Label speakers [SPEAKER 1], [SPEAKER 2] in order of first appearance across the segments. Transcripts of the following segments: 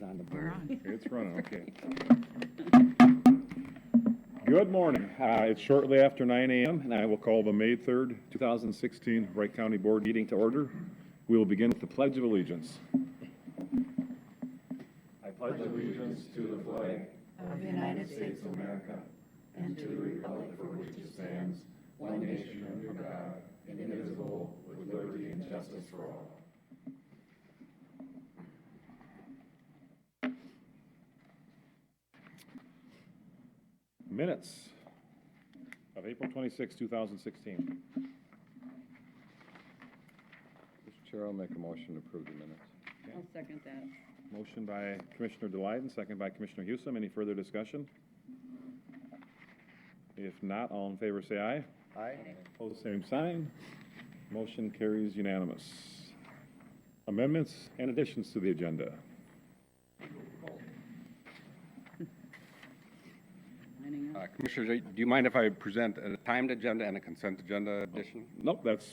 [SPEAKER 1] is on the
[SPEAKER 2] We're
[SPEAKER 1] board.
[SPEAKER 2] on.
[SPEAKER 3] It's running, okay. Good morning. It's shortly after 9 a.m., and I will call the May 3rd, 2016 Wright County Board meeting to order. We will begin with the Pledge of Allegiance. I pledge allegiance to the flag
[SPEAKER 2] Of the United States of America and to the republic for which it stands, one nation under God, indivisible, with liberty and justice for all.
[SPEAKER 3] Minutes of April 26, 2016.
[SPEAKER 4] Mr. Chair, I'll make a motion to approve the minutes.
[SPEAKER 2] I'll second that.
[SPEAKER 3] Motion by Commissioner Delyden, second by Commissioner Husum. Any further discussion? If not, all in favor say aye.
[SPEAKER 4] Aye.
[SPEAKER 3] Opposed, same sign. Motion carries unanimous. Amendments and additions to the agenda.
[SPEAKER 2] Lining up.
[SPEAKER 4] Commissioners, do you mind if I present a timed agenda and a consent agenda addition?
[SPEAKER 3] Nope, that's,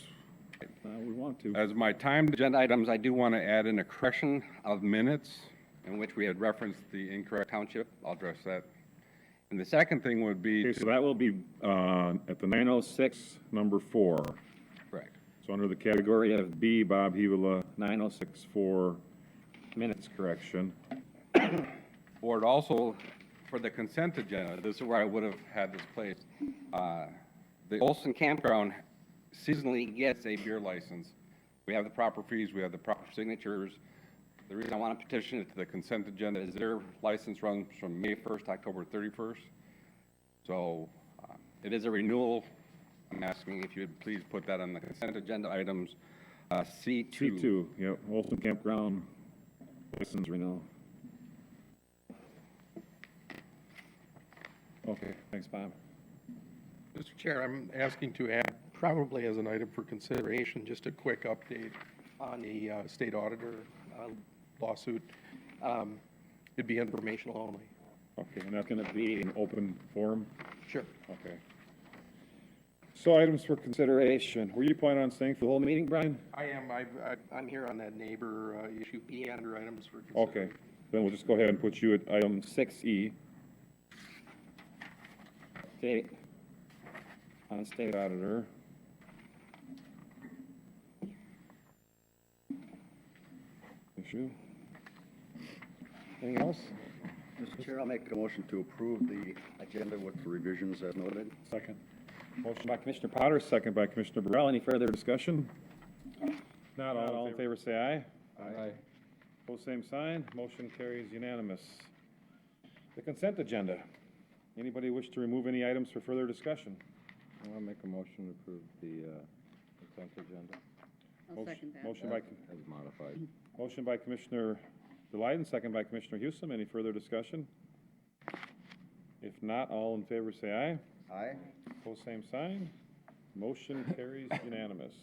[SPEAKER 3] we want to.
[SPEAKER 4] As my timed agenda items, I do want to add in a correction of minutes in which we had referenced the incorrect township. I'll address that. And the second thing would be,
[SPEAKER 3] Okay, so that will be at the 906, number 4.
[SPEAKER 4] correct.
[SPEAKER 3] So under the category of B, Bob Hewala, 906 for minutes correction.
[SPEAKER 4] Board also, for the consent agenda, this is where I would have had this placed. The Olson Campground seasonally gets a beer license. We have the proper fees, we have the proper signatures. The reason I want to petition it to the consent agenda is their license runs from May 1st to October 31st. So it is a renewal. I'm asking if you would please put that on the consent agenda items, C2.
[SPEAKER 3] C2, yep, Olson Campground license renewal. Okay, thanks, Bob.
[SPEAKER 5] Mr. Chair, I'm asking to add, probably as an item for consideration, just a quick update on the state auditor lawsuit. It'd be informational only.
[SPEAKER 3] Okay, and that's going to be an open forum?
[SPEAKER 5] Sure.
[SPEAKER 3] Okay. So items for consideration. Were you planning on staying for the whole meeting, Brian?
[SPEAKER 5] I am. I'm here on that neighbor issue B under items for
[SPEAKER 3] Okay,
[SPEAKER 5] consideration.
[SPEAKER 3] then we'll just go ahead and put you at item 6E. Okay, on state auditor. Issue. Anything else?
[SPEAKER 6] Mr. Chair, I'll make a motion to approve the agenda with the revisions as noted.
[SPEAKER 3] Second. Motion by Commissioner Potter, second by Commissioner Burrell. Any further discussion? Not all in favor say aye.
[SPEAKER 4] Aye.
[SPEAKER 3] Pose same sign. Motion carries unanimous. The consent agenda. Anybody wish to remove any items for further discussion?
[SPEAKER 4] I'll make a motion to approve the consent agenda
[SPEAKER 2] I'll second that.
[SPEAKER 3] Motion by,
[SPEAKER 4] as modified.
[SPEAKER 3] motion by Commissioner Delyden, second by Commissioner Husum. Any further discussion? If not, all in favor say aye.
[SPEAKER 6] Aye.
[SPEAKER 3] Pose same sign. Motion carries unanimous.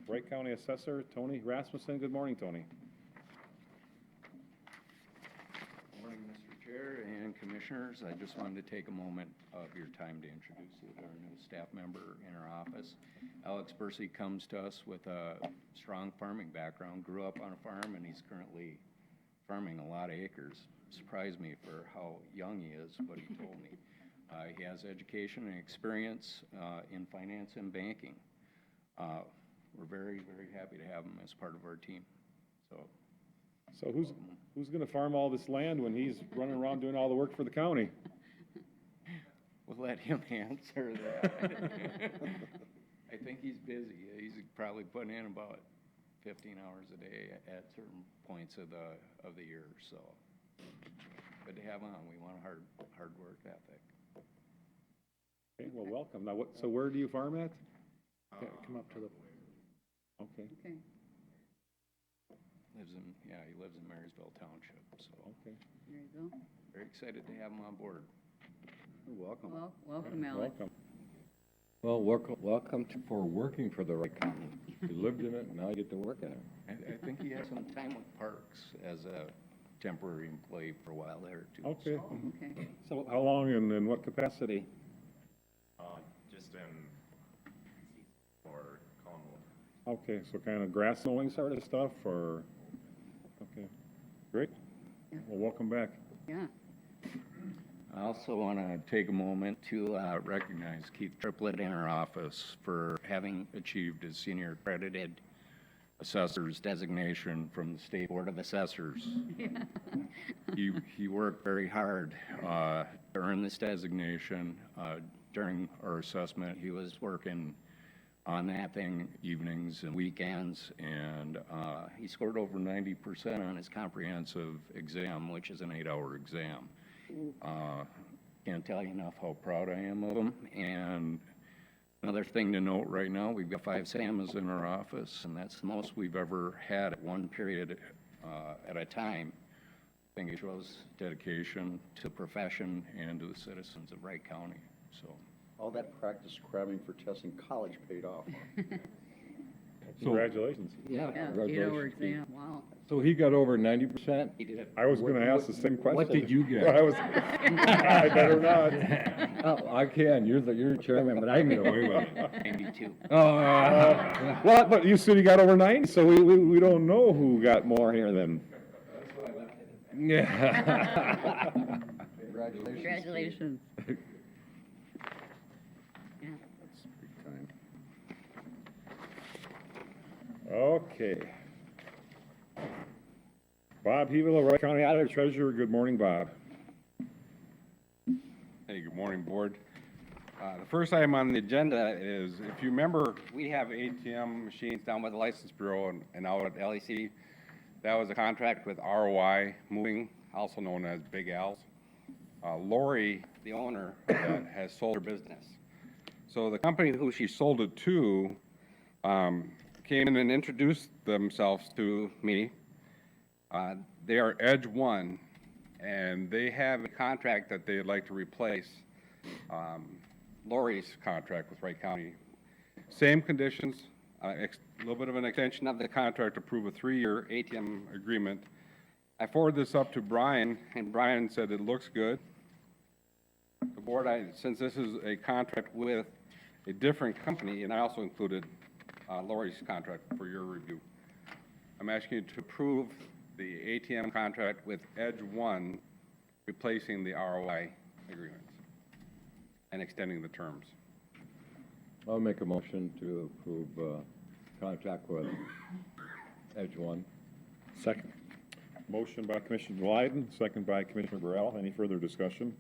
[SPEAKER 3] Wright County Assessor Tony Rasmussen. Good morning, Tony.
[SPEAKER 7] Morning, Mr. Chair and Commissioners. I just wanted to take a moment of your time to introduce our new staff member in our office. Alex Bursey comes to us with a strong farming background, grew up on a farm, and he's currently farming a lot of acres. Surprised me for how young he is, what he told me. He has education and experience in finance and banking. We're very, very happy to have him as part of our team.
[SPEAKER 3] So who's going to farm all this land when he's running around doing all the work for the county?
[SPEAKER 7] We'll let him answer that. I think he's busy. He's probably putting in about 15 hours a day at certain points of the year. So good to have him on. We want a hard work ethic.
[SPEAKER 3] Okay, well, welcome. Now, so where do you farm at?
[SPEAKER 5] Come up to the.
[SPEAKER 3] Okay,
[SPEAKER 2] Okay,
[SPEAKER 7] He lives in Marysville Township. So
[SPEAKER 3] okay.
[SPEAKER 2] there you go.
[SPEAKER 7] very excited to have him on board.
[SPEAKER 6] You're welcome.
[SPEAKER 2] Well, welcome, Alex.
[SPEAKER 3] Welcome.
[SPEAKER 4] Well, welcome for working for the Wright County. You lived in it, now you get to work in it.
[SPEAKER 7] I think he had some time with Parks as a temporary employee for a while there too.
[SPEAKER 3] Okay.
[SPEAKER 2] Okay,
[SPEAKER 3] So how long and in what capacity?
[SPEAKER 8] Just in for Collinwood.
[SPEAKER 3] Okay, so kind of grass mowing sort of stuff, or, okay, great. Well, welcome back.
[SPEAKER 2] Yeah.
[SPEAKER 7] I also want to take a moment to recognize Keith Triplett in our office for having achieved his senior accredited assessor's designation from the State Board of Assessors. He worked very hard to earn this designation. During our assessment, he was working on that thing evenings and weekends, and he scored over 90% on his comprehensive exam, which is an 8-hour exam. Can't tell you enough how proud I am of him. And another thing to note right now, we've got 5 SAMAs in our office, and that's the most we've ever had at one period at a time. I think it shows dedication to the profession and to the citizens of Wright County. So,
[SPEAKER 6] All that practice cramming for tests in college paid off.
[SPEAKER 3] Congratulations.
[SPEAKER 2] Yeah, 8-hour exam, wow.
[SPEAKER 1] So he got over 90%?
[SPEAKER 7] he did.
[SPEAKER 3] I was gonna ask the same question.
[SPEAKER 1] What did you get?
[SPEAKER 3] Well, I better not.
[SPEAKER 1] Oh, I can, you're chairman, but I can get away with it.
[SPEAKER 7] 92.
[SPEAKER 3] Well, but you said you got over 90, so we don't know who got more here then.
[SPEAKER 1] Yeah.
[SPEAKER 2] Congratulations. Yeah.
[SPEAKER 6] Big time.
[SPEAKER 3] Okay. Bob Hevila, Wright County Auditor Treasurer. Good morning, Bob.
[SPEAKER 4] Hey, good morning, Board. The first item on the agenda is, if you remember, we have ATM machines down by the License Bureau and out at LEC. That was a contract with ROI Moving, also known as Big Al's. Lori, the owner, has sold her business. So the company who she sold it to came in and introduced themselves to me. They are Edge One, and they have a contract that they'd like to replace Lori's contract with Wright County. Same conditions, a little bit of an extension of the contract to approve a 3-year ATM agreement. I forwarded this up to Brian, and Brian said it looks good. The board, since this is a contract with a different company, and I also included Lori's contract for your review, I'm asking you to approve the ATM contract with Edge One, replacing the ROI agreements and extending the terms.
[SPEAKER 1] I'll make a motion to approve contract with Edge One.
[SPEAKER 3] Second. Motion by Commissioner Glyden, second by Commissioner Burrell. Any further discussion?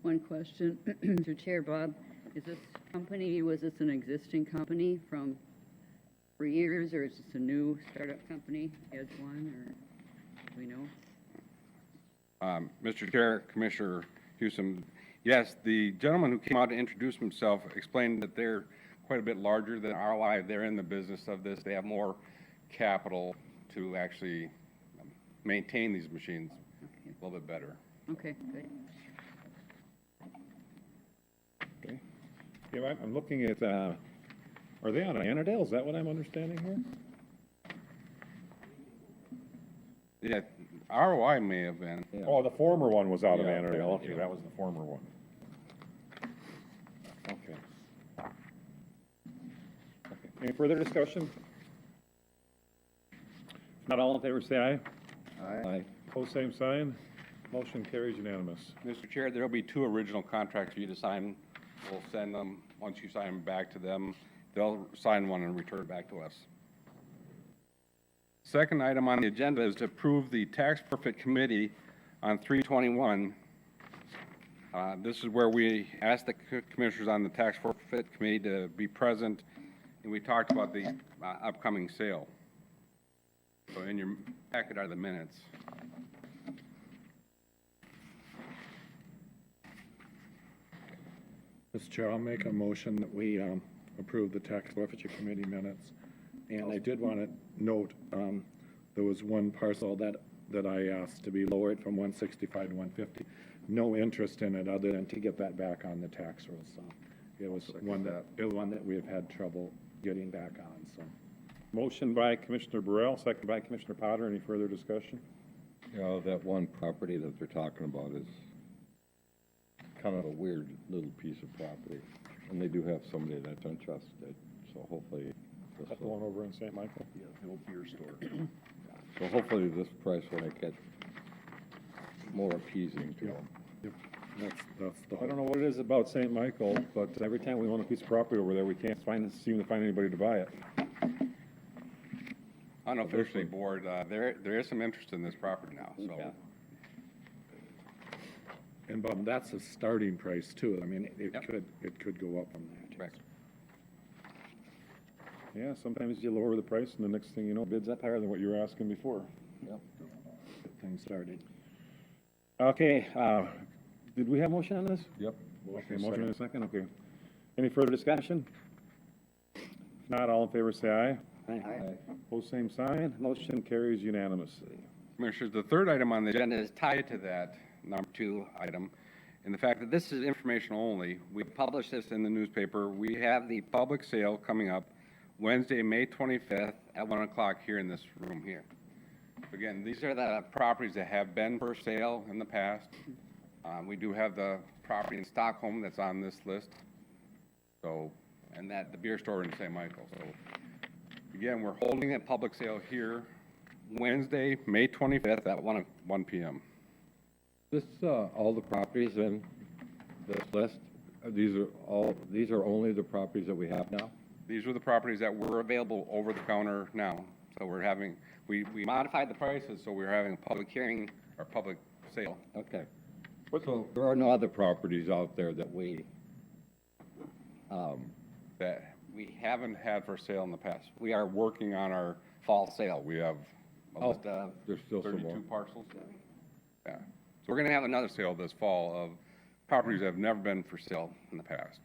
[SPEAKER 2] One question, Mr. Chair, Bob, is this company, was this an existing company for years, or is this a new startup company, Edge One, or do we know?
[SPEAKER 4] Mr. Chair, Commissioner Houston, yes, the gentleman who came out to introduce himself explained that they're quite a bit larger than ROI. They're in the business of this. They have more capital to actually maintain these machines a little bit better.
[SPEAKER 2] Okay, good.
[SPEAKER 3] Okay. Yeah, I'm looking at, are they on Annandale? Is that what I'm understanding here?
[SPEAKER 4] Yeah, ROI may have been.
[SPEAKER 1] Yeah.
[SPEAKER 3] Oh, the former one was out of
[SPEAKER 1] Yeah.
[SPEAKER 3] Annandale. Okay, that was the former one. Okay. Okay. Any further discussion? If not, all in favor, say aye.
[SPEAKER 1] Aye.
[SPEAKER 3] Pose same sign. Motion carries unanimous.
[SPEAKER 4] Mr. Chair, there'll be 2 original contracts for you to sign. We'll send them, once you sign them back to them, they'll sign one and return it back to us. Second item on the agenda is to approve the Tax Forfeit Committee on 3/21. This is where we asked the commissioners on the Tax Forfeit Committee to be present, and we talked about the upcoming sale. So in your packet are the minutes.
[SPEAKER 9] Mr. Chair, I'll make a motion that we approve the Tax Forfeiture Committee minutes. And I did want to note, there was one parcel that I asked to be lowered from 165 to 150. No interest in it other than to get that back on the tax rolls. So it was one that we have had trouble getting back on, so.
[SPEAKER 3] Motion by Commissioner Burrell, second by Commissioner Potter. Any further discussion?
[SPEAKER 1] You know, that one property that they're talking about is kind of a weird little piece of property. And they do have somebody that's interested, so hopefully.
[SPEAKER 3] That's the one over in St. Michael?
[SPEAKER 1] Yeah, the old beer store. So hopefully this price will make it more appeasing to them.
[SPEAKER 9] That's the
[SPEAKER 3] I don't know
[SPEAKER 9] whole,
[SPEAKER 3] what it is about St. Michael, but every time we own a piece of property over there, we can't seem to find anybody to buy it.
[SPEAKER 4] Unofficially, board, there is some interest in this property now, so.
[SPEAKER 9] and Bob, that's a starting price too. I mean,
[SPEAKER 4] Yep.
[SPEAKER 9] it could go up from there.
[SPEAKER 4] Correct.
[SPEAKER 3] Yeah, sometimes you lower the price and the next thing you know, bids up higher than what you were asking before.
[SPEAKER 9] Get things started.
[SPEAKER 3] Okay, did we have motion on this?
[SPEAKER 1] Yep.
[SPEAKER 3] Okay, motion in a second, okay. Any further discussion? If not, all in favor say aye.
[SPEAKER 6] Aye.
[SPEAKER 3] Pose same sign, motion carries unanimously.
[SPEAKER 4] Commissioners, the third item on the agenda is tied to that number 2 item, in the fact that this is informational only. We published this in the newspaper. We have the public sale coming up Wednesday, May 25th at 1 o'clock here in this room here. Again, these are the properties that have been for sale in the past. We do have the property in Stockholm that's on this list. So, and that, the beer store in St. Michael. So, again, we're holding a public sale here Wednesday, May 25th at 1 p.m.
[SPEAKER 1] This, all the properties in this list, these are only the properties that we have now?
[SPEAKER 4] These were the properties that were available over the counter now. So we're having, we modified the prices, so we're having a public hearing or public sale.
[SPEAKER 1] Okay. So there are no other properties out there that we,
[SPEAKER 4] That we haven't had for sale in the past. We are working on our fall sale. We have a list of
[SPEAKER 1] there's still some
[SPEAKER 4] 32
[SPEAKER 1] more.
[SPEAKER 4] parcels. Yeah. So we're gonna have another sale this fall of properties that have never been for sale in the past.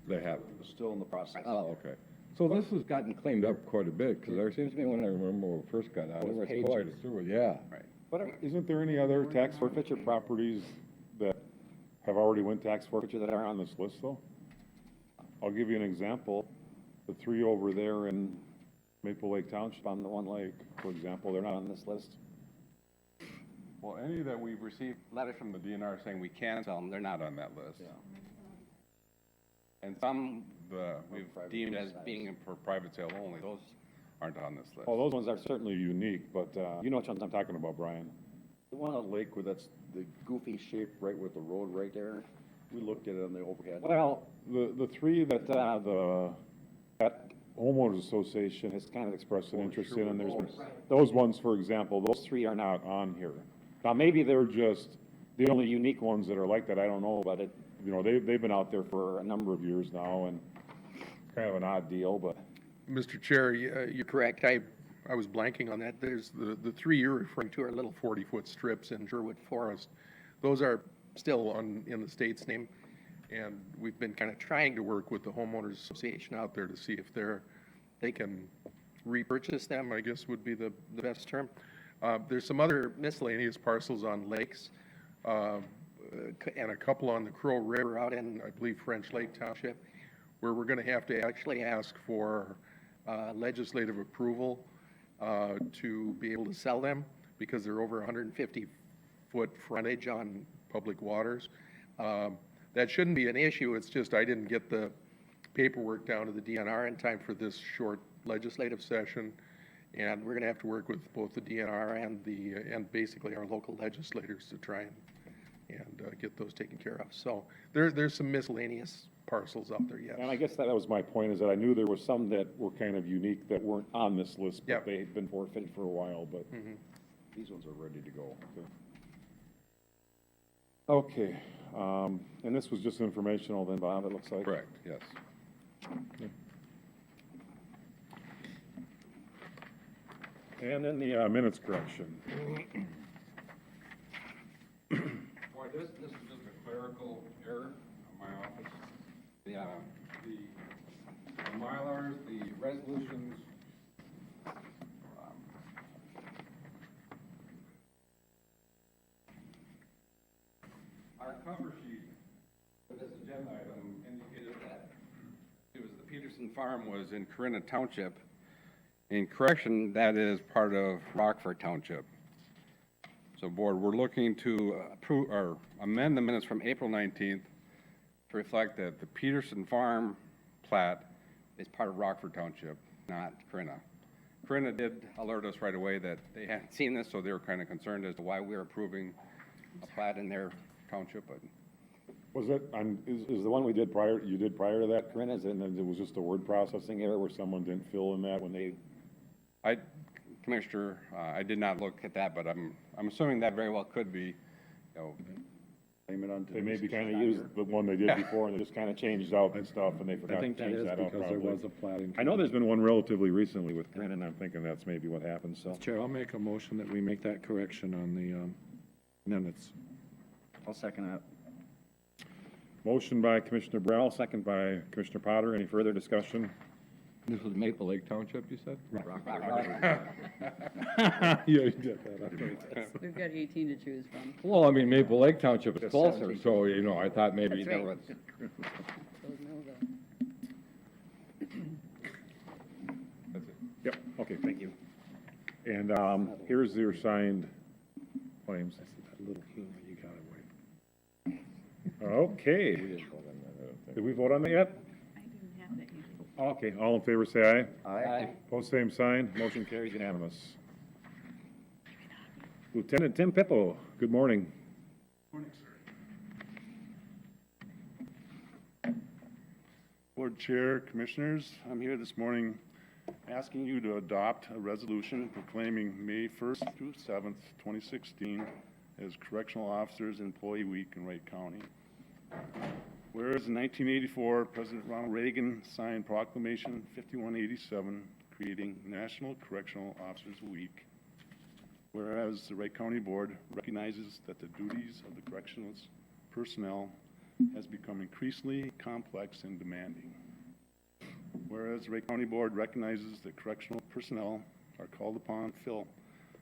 [SPEAKER 1] They have.
[SPEAKER 6] Still in the process.
[SPEAKER 1] Oh, okay. So this has gotten cleaned up quite a bit, because there seems to be, when I remember when we first got out, it was quite a sewer, yeah.
[SPEAKER 4] Right.
[SPEAKER 3] But isn't there any other tax forfeiture properties that have already went tax forfeiture that are on this list, though? I'll give you an example. The 3 over there in Maple Lake Township on the One Lake, for example, they're not on this list.
[SPEAKER 4] Well, any that we've received letters from the DNR saying we can sell them, they're not on that list. And some, we've deemed as being for private sale only, those aren't on this list.
[SPEAKER 3] Oh, those ones are certainly unique, but you know what I'm talking about, Brian.
[SPEAKER 6] The one on Lake where that's the goofy shape right with the road right there, we looked at it on the overhead.
[SPEAKER 3] Well, the 3 that, that homeowners association has kind of expressed an interest in, and there's, those ones, for example, those 3 are not on here. Now, maybe they're just the only unique ones that are like that, I don't know, but it, you know, they've been out there for a number of years now, and kind of an odd deal, but.
[SPEAKER 5] Mr. Chair, you're correct. I was blanking on that. There's the 3 you're referring to are little 40-foot strips in Sherwood Forest. Those are still in the state's name, and we've been kind of trying to work with the homeowners association out there to see if they can repurchase them, I guess would be the best term. There's some other miscellaneous parcels on lakes, and a couple on the Crow River out in, I believe, French Lake Township, where we're going to have to actually ask for legislative approval to be able to sell them, because they're over 150-foot frontage on public waters. That shouldn't be an issue. It's just I didn't get the paperwork down to the DNR in time for this short legislative session, and we're going to have to work with both the DNR and basically our local legislators to try and get those taken care of. So there's some miscellaneous parcels out there, yes.
[SPEAKER 3] And I guess that was my point, is that I knew there were some that were kind of unique that weren't on this list, but
[SPEAKER 5] Yep.
[SPEAKER 3] they had been forfeited for a while, but.
[SPEAKER 6] These ones are ready to go.
[SPEAKER 3] Okay, and this was just informational then, Bob, it looks like?
[SPEAKER 4] Correct, yes.
[SPEAKER 3] And then the minutes correction.
[SPEAKER 4] Boy, this is just a clerical error on my office. The Mylars, the resolutions, our cover sheet for this agenda item indicated that it was the Peterson Farm was in Corinna Township. In correction, that is part of Rockford Township. So, Board, we're looking to approve or amend the minutes from April 19th to reflect that the Peterson Farm plat is part of Rockford Township, not Corinna. Corinna did alert us right away that they hadn't seen this, so they were kind of concerned as to why we were approving a plat in their township, but
[SPEAKER 3] Was it, is the one we did prior, you did prior to that, Corinne, is it, and it was just a word processing error where someone didn't fill in that when they,
[SPEAKER 4] Commissioner, I did not look at that, but I'm assuming that very well could be, you know,
[SPEAKER 6] Blame it on
[SPEAKER 3] they maybe
[SPEAKER 6] Denise.
[SPEAKER 3] kind of used the one they did before and they just kind of changed out and stuff and they
[SPEAKER 9] I
[SPEAKER 3] forgot to
[SPEAKER 9] think that
[SPEAKER 3] change
[SPEAKER 9] is
[SPEAKER 3] that out
[SPEAKER 9] because there
[SPEAKER 3] probably.
[SPEAKER 9] was a plating.
[SPEAKER 3] I know there's been one relatively recently with Corinne, and I'm thinking that's maybe what happened, so.
[SPEAKER 9] Chair, I'll make a motion that we make that correction on the minutes.
[SPEAKER 6] I'll second that.
[SPEAKER 3] Motion by Commissioner Burrell, second by Commissioner Potter. Any further discussion?
[SPEAKER 1] This was Maple Lake Township, you said?
[SPEAKER 3] Yeah, you did that.
[SPEAKER 2] We've got 18 to choose from.
[SPEAKER 1] Well, I mean, Maple Lake Township is closer, so, you know, I thought maybe
[SPEAKER 2] That's
[SPEAKER 1] there
[SPEAKER 2] right.
[SPEAKER 1] was.
[SPEAKER 2] Those Millville.
[SPEAKER 4] that's it.
[SPEAKER 3] Yep, okay, thank you. And, here's your signed claims.
[SPEAKER 9] I see that little humor you got away.
[SPEAKER 3] Okay. Did we vote on that yet?
[SPEAKER 2] I didn't have that yet.
[SPEAKER 3] Okay, all in favor, say aye.
[SPEAKER 6] Aye.
[SPEAKER 3] Post same sign, motion carries unanimous. Lieutenant Tim Pippo, good morning.
[SPEAKER 10] Board Chair, Commissioners, I'm here this morning asking you to adopt a resolution proclaiming May 1st through 7th, 2016 as Correctional Officers Employee Week in Wright County. Whereas in 1984, President Ronald Reagan signed Proclamation 5187 creating National Correctional Officers Week. Whereas the Wright County Board recognizes that the duties of the correctional personnel has become increasingly complex and demanding. Whereas the Wright County Board recognizes that correctional personnel are called upon to fill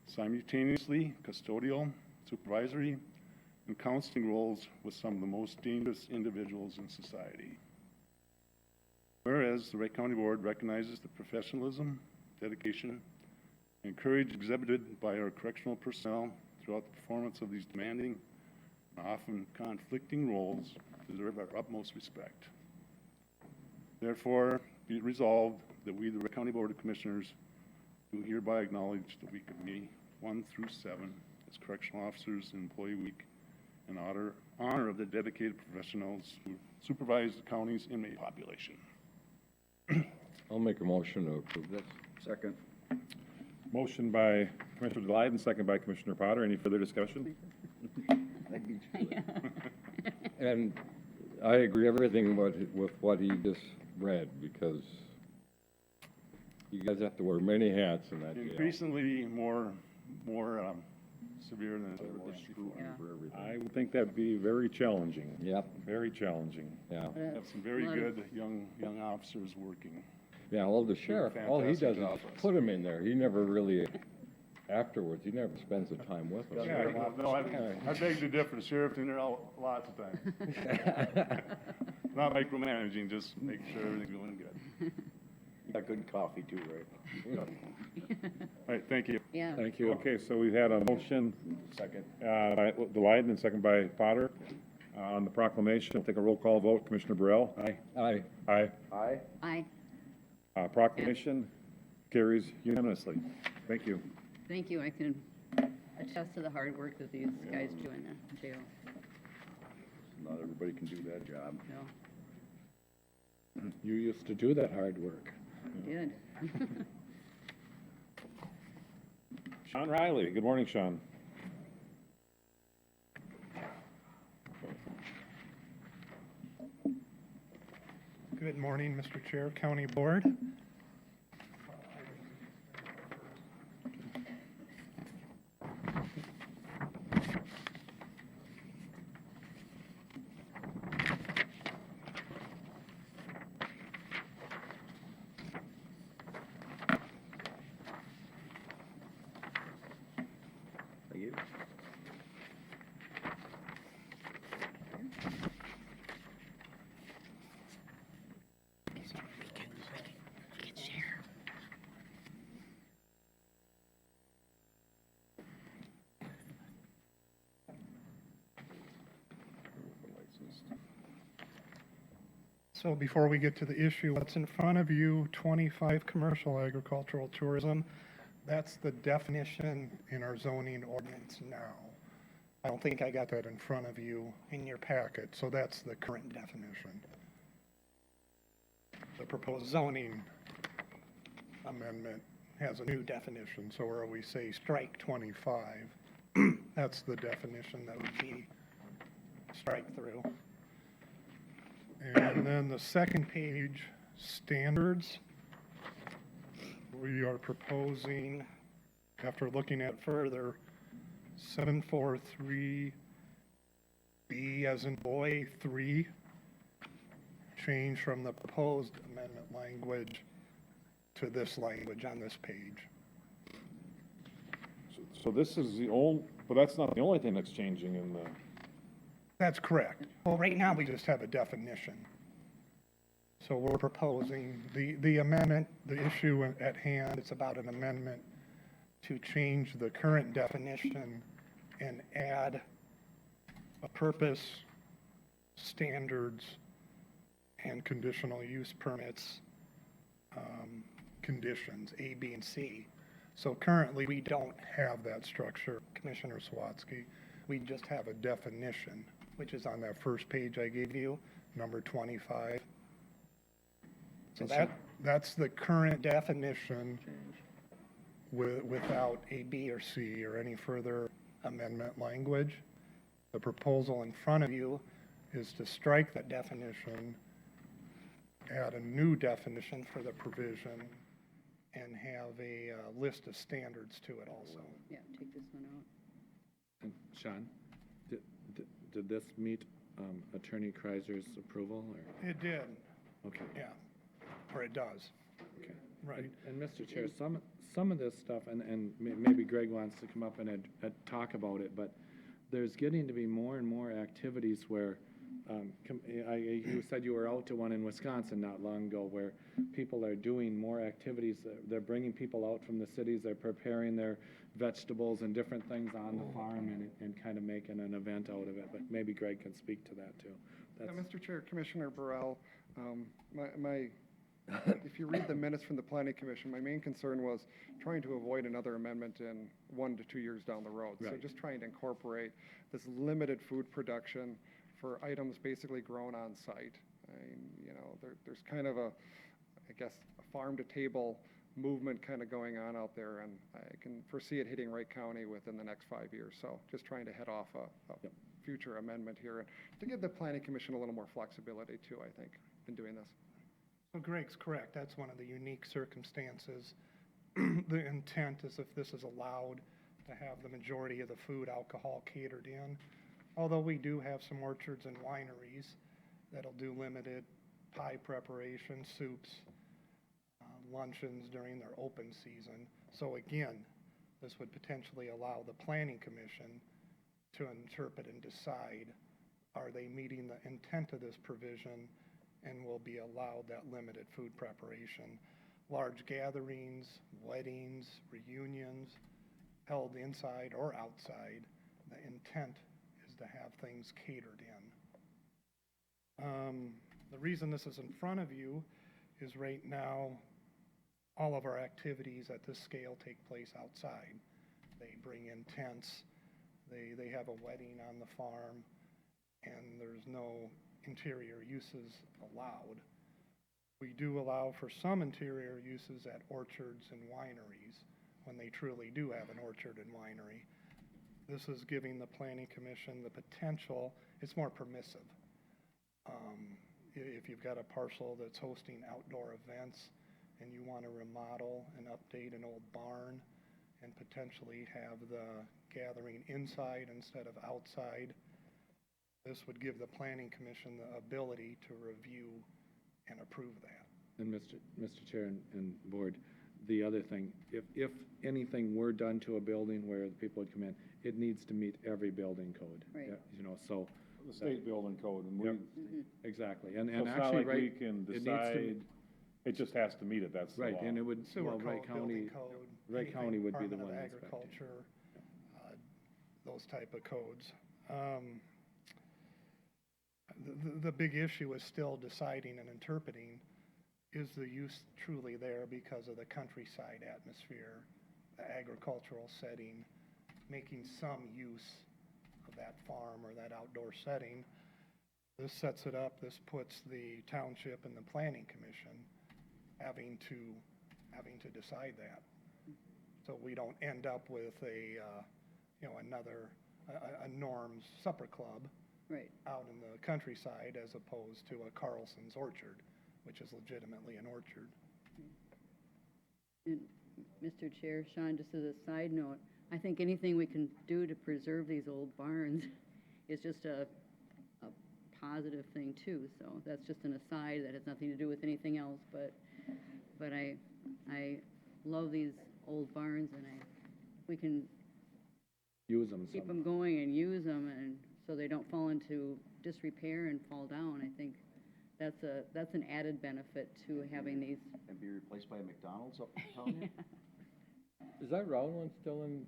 [SPEAKER 10] simultaneously custodial, supervisory, and counseling roles with some of the most dangerous individuals in society. Whereas the Wright County Board recognizes the professionalism, dedication, and courage exhibited by our correctional personnel throughout the performance of these demanding and often conflicting roles deserve our utmost respect. Therefore, be it resolved that we, the Wright County Board of Commissioners, do hereby acknowledge the week of May 1 through 7 as Correctional Officers Employee Week in honor of the dedicated professionals who supervise the county's inmate population.
[SPEAKER 1] I'll make a motion to approve this.
[SPEAKER 6] Second.
[SPEAKER 3] Motion by Commissioner Delight, second by Commissioner Potter. Any further discussion?
[SPEAKER 1] And I agree everything with what he just read, because you guys have to wear many hats in that jail.
[SPEAKER 10] Increasingly more severe than it's ever been before.
[SPEAKER 2] Yeah.
[SPEAKER 3] I would think that'd be very challenging.
[SPEAKER 1] Yep,
[SPEAKER 3] Very challenging.
[SPEAKER 1] yeah.
[SPEAKER 10] Have some very good young officers working.
[SPEAKER 1] Yeah, well, the sheriff, all he does
[SPEAKER 10] Fantastic
[SPEAKER 1] is
[SPEAKER 10] job.
[SPEAKER 1] put him in there. He never really, afterwards, he never spends the time with them.
[SPEAKER 10] Yeah, no, I beg to differ. The sheriff's in there lots of times. Not micromanaging, just make sure everything's going good.
[SPEAKER 6] You got good coffee too, right?
[SPEAKER 10] All right, thank you.
[SPEAKER 2] Yeah.
[SPEAKER 3] Thank you. Okay, so we've had a motion,
[SPEAKER 6] Second.
[SPEAKER 3] by Delight and second by Potter, on the proclamation. We'll take a roll call vote. Commissioner Burrell? Aye.
[SPEAKER 1] Aye.
[SPEAKER 3] Aye.
[SPEAKER 6] Aye.
[SPEAKER 2] Aye.
[SPEAKER 3] Proclamation carries unanimously. Thank you.
[SPEAKER 2] Thank you. I can attest to the hard work that these guys do in the jail.
[SPEAKER 6] Not everybody can do that job.
[SPEAKER 2] No,
[SPEAKER 9] You used to do that hard work.
[SPEAKER 2] I did.
[SPEAKER 3] Sean Riley. Good morning, Sean.
[SPEAKER 5] Good morning, Mr. Chair, County Board.
[SPEAKER 6] Thank you.
[SPEAKER 11] So before we get to the issue, what's in front of you, 25 commercial agricultural tourism, that's the definition in our zoning ordinance now. I don't think I got that in front of you in your packet, so that's the current definition. The proposed zoning amendment has a new definition, so where we say strike 25, that's the definition that would be strike through. And then the second page, standards. We are proposing, after looking at further, 743B as in boy 3, change from the proposed amendment language to this language on this page.
[SPEAKER 3] So this is but that's not the only thing that's changing in the,
[SPEAKER 11] That's correct. Well, right now, we just have a definition. So we're proposing the amendment, the issue at hand, it's about an amendment to change the current definition and add a purpose, standards, and conditional use permits, conditions, A, B, and C. So currently, we don't have that structure, Commissioner Sawatsky. We just have a definition, which is on that first page I gave you, number 25. So that's the current definition without A, B, or C, or any further amendment language. The proposal in front of you is to strike that definition, add a new definition for the provision, and have a list of standards to it also.
[SPEAKER 2] Yeah, take this one out.
[SPEAKER 9] And Sean, did this meet Attorney Kreiser's approval, or?
[SPEAKER 11] It did,
[SPEAKER 9] Okay.
[SPEAKER 11] yeah, or it does.
[SPEAKER 9] Okay.
[SPEAKER 11] Right.
[SPEAKER 9] And Mr. Chair, some of this stuff, and maybe Greg wants to come up and talk about it, but there's getting to be more and more activities where, you said you were out to one in Wisconsin not long ago, where people are doing more activities. They're bringing people out from the cities, they're preparing their vegetables and different things on the farm and kind of making an event out of it, but maybe Greg can speak to that too.
[SPEAKER 12] Yeah, Mr. Chair, Commissioner Burrell, if you read the minutes from the Planning Commission, my main concern was trying to avoid another amendment in 1 to 2 years down the road. So
[SPEAKER 9] Right.
[SPEAKER 12] just trying to incorporate this limited food production for items basically grown on site. There's kind of I guess, a farm-to-table movement kind of going on out there, and I can foresee it hitting Wright County within the next 5 years. So just trying to head off a future amendment here to give the Planning Commission a little more flexibility too, I think, in doing this.
[SPEAKER 11] So Greg's correct, that's one of the unique circumstances. The intent is if this is allowed to have the majority of the food alcohol catered in, although we do have some orchards and wineries that'll do limited pie preparation, soups, luncheons during their open season. So again, this would potentially allow the Planning Commission to interpret and decide, are they meeting the intent of this provision and will be allowed that limited food preparation. Large gatherings, weddings, reunions, held inside or outside, the intent is to have things catered in. The reason this is in front of you is right now, all of our activities at this scale take place outside. They bring in tents, they have a wedding on the farm, and there's no interior uses allowed. We do allow for some interior uses at orchards and wineries when they truly do have an orchard and winery. This is giving the Planning Commission the potential, it's more permissive. If you've got a parcel that's hosting outdoor events and you want to remodel and update an old barn and potentially have the gathering inside instead of outside, this would give the Planning Commission the ability to review and approve that.
[SPEAKER 9] And Mr. Chair and Board, the other thing, if anything were done to a building where the people would come in, it needs to meet every building code.
[SPEAKER 2] Right.
[SPEAKER 9] Yeah, so.
[SPEAKER 3] the state building code, and we,
[SPEAKER 9] Yep. Exactly, and
[SPEAKER 3] so it's not
[SPEAKER 9] actually,
[SPEAKER 3] like we
[SPEAKER 9] Wright,
[SPEAKER 3] can
[SPEAKER 9] it needs to
[SPEAKER 3] decide,
[SPEAKER 9] be,
[SPEAKER 3] it just has to meet it, that's the
[SPEAKER 9] right,
[SPEAKER 3] law.
[SPEAKER 9] and it would,
[SPEAKER 11] Sewer
[SPEAKER 9] well,
[SPEAKER 11] code,
[SPEAKER 9] Wright County,
[SPEAKER 11] building code,
[SPEAKER 9] Wright
[SPEAKER 11] anything
[SPEAKER 9] County would be the
[SPEAKER 11] Department
[SPEAKER 9] one
[SPEAKER 11] of
[SPEAKER 9] inspecting.
[SPEAKER 11] Agriculture, those type of codes. the big issue is still deciding and interpreting, is the use truly there because of the countryside atmosphere, the agricultural setting, making some use of that farm or that outdoor setting. This sets it up, this puts the township and the planning commission having to decide that. So we don't end up with a Norm's supper club
[SPEAKER 2] Right.
[SPEAKER 11] out in the countryside as opposed to a Carlson's orchard, which is legitimately an orchard.
[SPEAKER 2] And Mr. Chair, Sean, just as a side note, I think anything we can do to preserve these old barns is just a positive thing too. So that's just an aside that has nothing to do with anything else, but I love these old barns, and we can
[SPEAKER 9] Use them
[SPEAKER 2] keep
[SPEAKER 9] some.
[SPEAKER 2] them going and use them, and so they don't fall into disrepair and fall down. I think that's an added benefit to having these.
[SPEAKER 6] And be replaced by a McDonald's up in town here?
[SPEAKER 1] Is that round one still in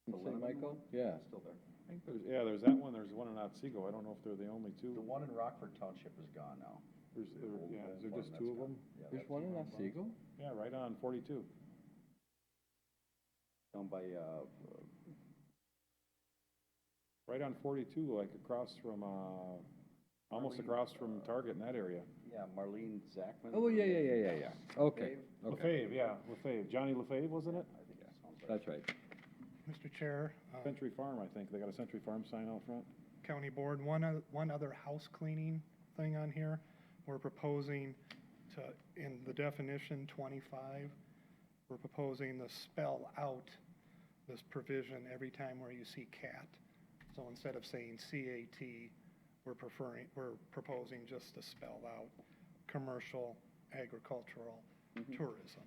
[SPEAKER 6] The
[SPEAKER 1] St.
[SPEAKER 6] Lebanon
[SPEAKER 1] Michael?
[SPEAKER 6] one?
[SPEAKER 1] Yeah.
[SPEAKER 6] Still there.
[SPEAKER 3] I think there's that one, there's one in Otsego, I don't know if they're the only two.
[SPEAKER 6] The one in Rockford Township is gone now.
[SPEAKER 3] There's,
[SPEAKER 6] The old-
[SPEAKER 3] yeah, is there
[SPEAKER 6] old
[SPEAKER 3] just
[SPEAKER 6] one,
[SPEAKER 3] two of
[SPEAKER 6] that's
[SPEAKER 3] them?
[SPEAKER 6] gone. Yeah,
[SPEAKER 1] There's
[SPEAKER 6] that's
[SPEAKER 1] one in
[SPEAKER 6] the
[SPEAKER 1] Otsego?
[SPEAKER 3] Yeah, right on 42.
[SPEAKER 6] Down by,
[SPEAKER 3] Right on 42, like across from, almost across from Target in that area.
[SPEAKER 6] yeah, Marlene Zachman.
[SPEAKER 1] Oh, yeah. Okay, okay.
[SPEAKER 3] LaFave, yeah, LaFave. Johnny LaFave, wasn't it?
[SPEAKER 6] I think that sounds right.
[SPEAKER 1] That's right.
[SPEAKER 11] Mr. Chair,
[SPEAKER 3] Century Farm, I think. They got a Century Farm sign out front.
[SPEAKER 11] County Board, one other house cleaning thing on here. We're proposing to, in the definition 25, we're proposing to spell out this provision every time where you see cat. So instead of saying CAT, we're proposing just to spell out commercial, agricultural, tourism.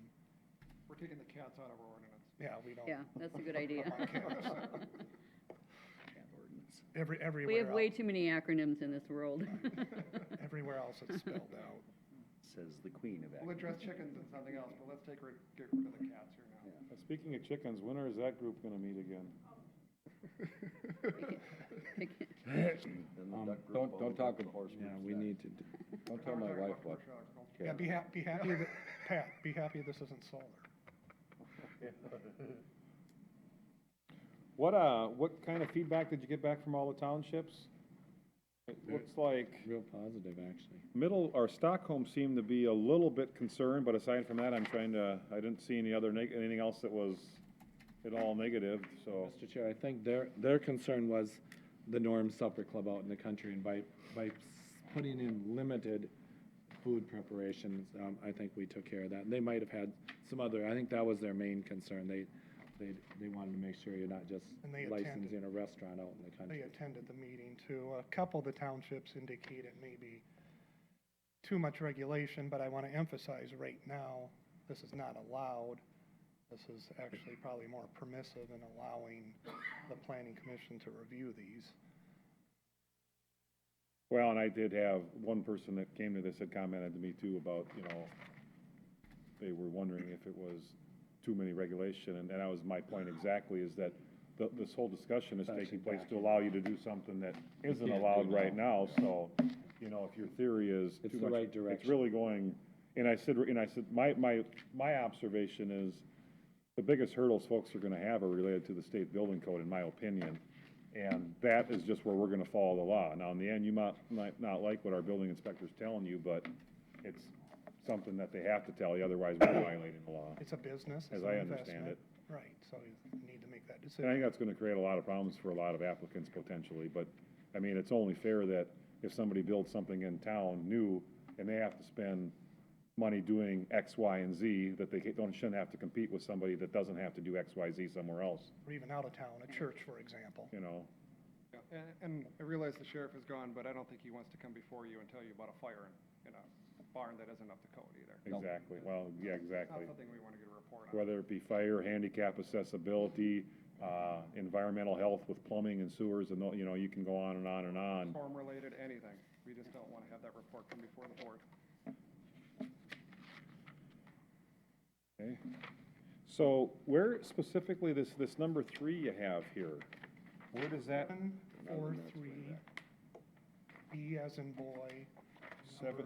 [SPEAKER 12] We're taking the cats out of our ordinance.
[SPEAKER 11] Yeah, we don't.
[SPEAKER 2] Yeah, that's a good idea.
[SPEAKER 11] Everywhere
[SPEAKER 2] We have way
[SPEAKER 11] else-
[SPEAKER 2] too many acronyms in this world.
[SPEAKER 11] Everywhere else it's spelled out.
[SPEAKER 6] Says the queen of
[SPEAKER 12] We'll address chickens and something else, but let's get rid of the cats here now.
[SPEAKER 3] Speaking of chickens, when is that group gonna meet again?
[SPEAKER 1] Don't talk about,
[SPEAKER 6] horsemen.
[SPEAKER 9] Yeah, we need to,
[SPEAKER 1] don't tell my wife what.
[SPEAKER 11] Yeah, be happy that, Pat, be happy this isn't solar.
[SPEAKER 3] What kind of feedback did you get back from all the townships? It looks like
[SPEAKER 9] real positive, actually.
[SPEAKER 3] Stockholm seemed to be a little bit concerned, but aside from that, I didn't see anything else that was at all negative, so.
[SPEAKER 9] Mr. Chair, I think their concern was the Norm Supper Club out in the country, and by putting in limited food preparations, I think we took care of that. And they might have had some other, I think that was their main concern. They wanted to make sure you're not just
[SPEAKER 11] And they
[SPEAKER 9] licensing
[SPEAKER 11] attended.
[SPEAKER 9] a restaurant out in the
[SPEAKER 11] They
[SPEAKER 9] country.
[SPEAKER 11] attended the meeting too. A couple of the townships indicate it may be too much regulation, but I want to emphasize right now, this is not allowed. This is actually probably more permissive in allowing the planning commission to review these.
[SPEAKER 3] Well, and I did have one person that came to this had commented to me too about, they were wondering if it was too many regulation, and that was my point exactly, is that this whole discussion is taking place to allow you to do something that isn't
[SPEAKER 1] can't
[SPEAKER 3] allowed
[SPEAKER 1] do
[SPEAKER 3] right
[SPEAKER 1] now.
[SPEAKER 3] now, so, if your theory is
[SPEAKER 9] It's
[SPEAKER 3] too
[SPEAKER 9] the
[SPEAKER 3] much,
[SPEAKER 9] right
[SPEAKER 3] it's
[SPEAKER 9] direction.
[SPEAKER 3] really going, and I said, my observation is, the biggest hurdles folks are gonna have are related to the state building code, in my opinion. And that is just where we're gonna follow the law. Now, in the end, you might not like what our building inspector's telling you, but it's something that they have to tell you, otherwise we're violating the law.
[SPEAKER 11] It's a business, it's
[SPEAKER 3] As
[SPEAKER 11] an
[SPEAKER 3] I understand
[SPEAKER 11] investment.
[SPEAKER 3] it.
[SPEAKER 11] Right, so you need to make that
[SPEAKER 3] And I
[SPEAKER 11] decision.
[SPEAKER 3] think that's gonna create a lot of problems for a lot of applicants potentially, but, I mean, it's only fair that if somebody builds something in town new, and they have to spend money doing X, Y, and Z, that they shouldn't have to compete with somebody that doesn't have to do X, Y, Z somewhere else,
[SPEAKER 11] Or even out of town, a church, for example.
[SPEAKER 12] Yeah, and I realize the sheriff is gone, but I don't think he wants to come before you and tell you about a fire in a barn that isn't up to code either.
[SPEAKER 3] Exactly, well, yeah,
[SPEAKER 12] It's
[SPEAKER 3] exactly.
[SPEAKER 12] not something we want to get a report on.
[SPEAKER 3] Whether it be fire, handicap accessibility, environmental health with plumbing and sewers, and, you can go on and on and on.
[SPEAKER 12] Storm-related, anything. We just don't want to have that report come before the board.
[SPEAKER 3] Okay. So where specifically this number 3 you have here, where does that,
[SPEAKER 11] 1, 4, 3, B as in boy.
[SPEAKER 3] Seven.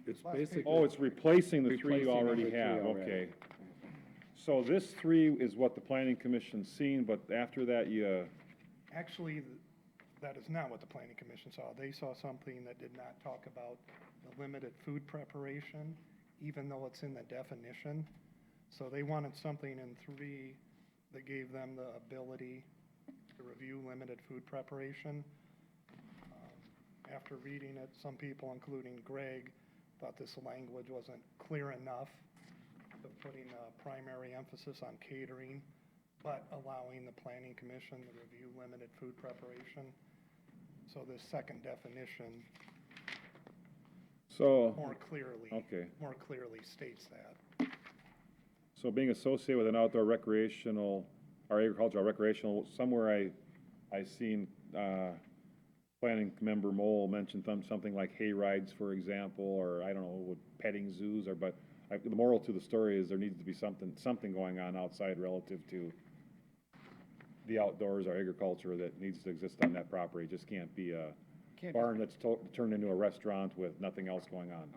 [SPEAKER 9] It's
[SPEAKER 11] Last
[SPEAKER 9] basically.
[SPEAKER 3] Oh, it's replacing the three you
[SPEAKER 9] Replacing
[SPEAKER 3] already
[SPEAKER 9] the three
[SPEAKER 3] have,
[SPEAKER 9] already.
[SPEAKER 3] okay. So this three is what the planning commission's seen, but after that, you,
[SPEAKER 11] Actually, that is not what the planning commission saw. They saw something that did not talk about the limited food preparation, even though it's in the definition. So they wanted something in 3 that gave them the ability to review limited food preparation. After reading it, some people, including Greg, thought this language wasn't clear enough, of putting a primary emphasis on catering, but allowing the planning commission to review limited food preparation. So this second definition
[SPEAKER 3] so,
[SPEAKER 11] more clearly states that.
[SPEAKER 3] so being associated with an outdoor recreational, or agricultural recreational, somewhere I seen, planning member Mole mention something like hay rides, for example, or I don't know, with petting zoos, or, but the moral to the story is there needs to be something going on outside relative to the outdoors or agriculture that needs to exist on that property. It just can't be a barn that's turned into a restaurant with nothing else going on.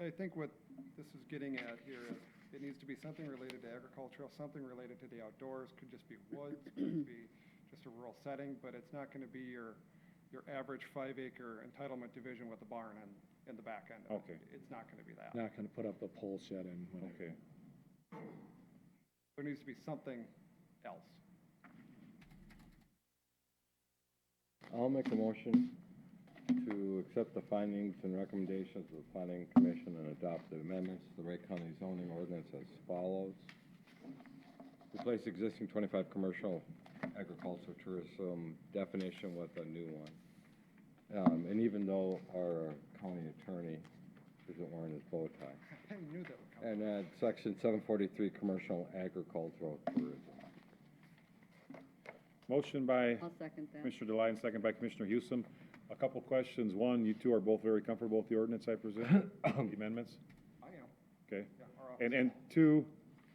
[SPEAKER 12] I think what this is getting at here is, it needs to be something related to agricultural, something related to the outdoors, could just be woods, could be just a rural setting, but it's not gonna be your average 5-acre entitlement division with a barn in the back end of it.
[SPEAKER 3] Okay.
[SPEAKER 12] It's not gonna be that.
[SPEAKER 9] Not gonna put up a pole shed in. whatever.
[SPEAKER 3] Okay.
[SPEAKER 12] There needs to be something else.
[SPEAKER 1] I'll make a motion to accept the findings and recommendations of the planning commission and adopt the amendments to the Wright County zoning ordinance as follows. Replace existing 25 commercial agricultural tourism definition with a new one. And even though our county attorney isn't wearing his bow tie.
[SPEAKER 12] I knew that would come.
[SPEAKER 1] And add section 743, commercial agricultural tourism.
[SPEAKER 3] Motion by
[SPEAKER 2] I'll second that.
[SPEAKER 3] Commissioner Deline, second by Commissioner Houston. A couple questions. One, you two are both very comfortable with the ordinance, I presume, the amendments?
[SPEAKER 12] I am.
[SPEAKER 3] Okay.
[SPEAKER 12] Yeah, our office.
[SPEAKER 3] And two,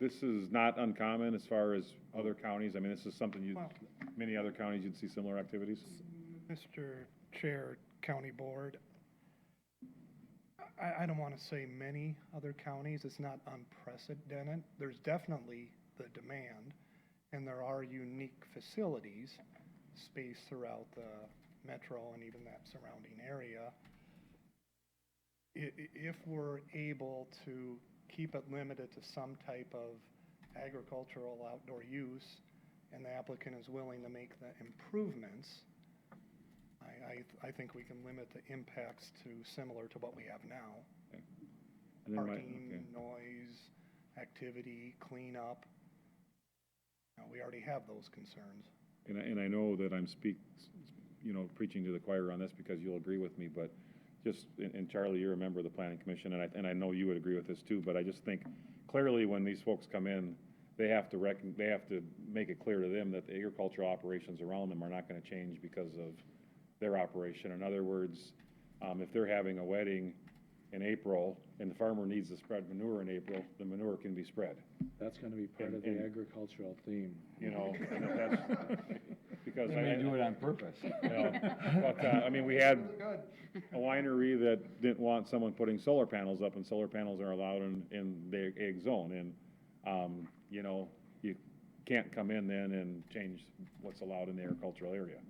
[SPEAKER 3] this is not uncommon as far as other counties. I mean, this is something you,
[SPEAKER 11] Well-
[SPEAKER 3] many other counties, you'd see similar activities.
[SPEAKER 11] Mr. Chair, County Board, I don't want to say many other counties, it's not unprecedented. There's definitely the demand, and there are unique facilities spaced throughout the metro and even that surrounding area. If we're able to keep it limited to some type of agricultural outdoor use, and the applicant is willing to make the improvements, I think we can limit the impacts to similar to what we have now.
[SPEAKER 3] And then my-
[SPEAKER 11] Parking, noise, activity, cleanup. We already have those concerns.
[SPEAKER 3] And I know that I'm preaching to the choir on this because you'll agree with me, but just, and Charlie, you're a member of the planning commission, and I know you would agree with this too, but I just think clearly when these folks come in, they have to make it clear to them that the agricultural operations around them are not gonna change because of their operation. In other words, if they're having a wedding in April and the farmer needs to spread manure in April, the manure can be spread.
[SPEAKER 9] That's gonna be part of
[SPEAKER 3] And-
[SPEAKER 9] the agricultural theme.
[SPEAKER 3] And if that's, because
[SPEAKER 1] They may do it on purpose.
[SPEAKER 3] But, I mean, we had a winery that didn't want someone putting solar panels up, and solar panels are allowed in the ag zone, and, you can't come in then and change what's allowed in the agricultural area.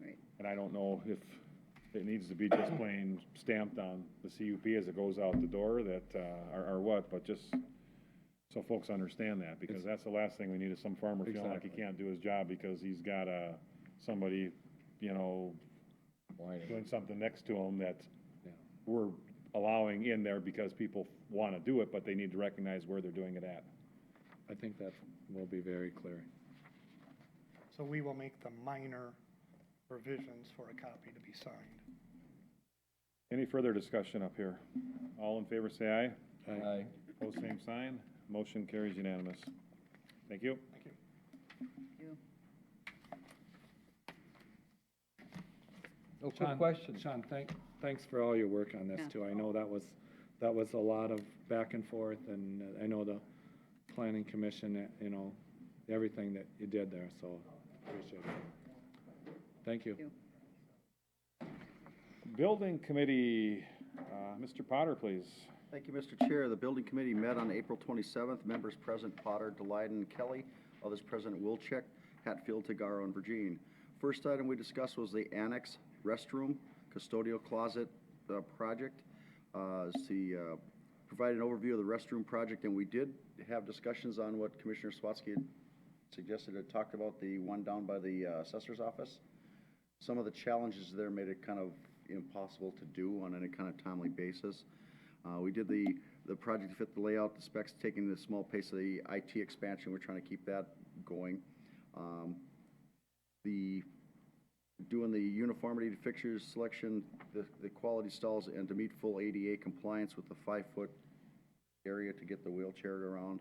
[SPEAKER 2] Right.
[SPEAKER 3] And I don't know if it needs to be just plain stamped on the CUP as it goes out the door that, or what, but just so folks understand that, because that's the last thing we need is some farmer feeling like he
[SPEAKER 1] Exactly.
[SPEAKER 3] can't do his job because he's got somebody, doing something next to him that
[SPEAKER 9] Yeah.
[SPEAKER 3] we're allowing in there because people want to do it, but they need to recognize where they're doing it at.
[SPEAKER 9] I think that will be very clear.
[SPEAKER 11] So we will make the minor revisions for a copy to be signed.
[SPEAKER 3] Any further discussion up here? All in favor, say aye.
[SPEAKER 1] Aye.
[SPEAKER 3] Opposed, same sign. Motion carries unanimous. Thank you.
[SPEAKER 11] Thank you.
[SPEAKER 2] You.
[SPEAKER 1] No quick questions.
[SPEAKER 9] Sean, thanks for all your work on this
[SPEAKER 2] Yeah.
[SPEAKER 9] too. I know that was a lot of back and forth, and I know the planning commission, everything that you did there, so appreciate it. Thank you.
[SPEAKER 3] Building Committee, Mr. Potter, please.
[SPEAKER 6] Thank you, Mr. Chair. The Building Committee met on April 27th. Members present Potter, Delyden, Kelly. Others present Wilczek, Hatfield, Tagaro, and Virgin. First item we discussed was the annex restroom custodial closet project. Provide an overview of the restroom project, and we did have discussions on what Commissioner Swatsky had suggested. It talked about the one down by the assessor's office. Some of the challenges there made it kind of impossible to do on any kind of timely basis. We did the project to fit the layout, the specs, taking the small pace of the IT expansion. We're trying to keep that going. Doing the uniformity to fixtures selection, the quality stalls, and to meet full ADA compliance with the 5-foot area to get the wheelchair around.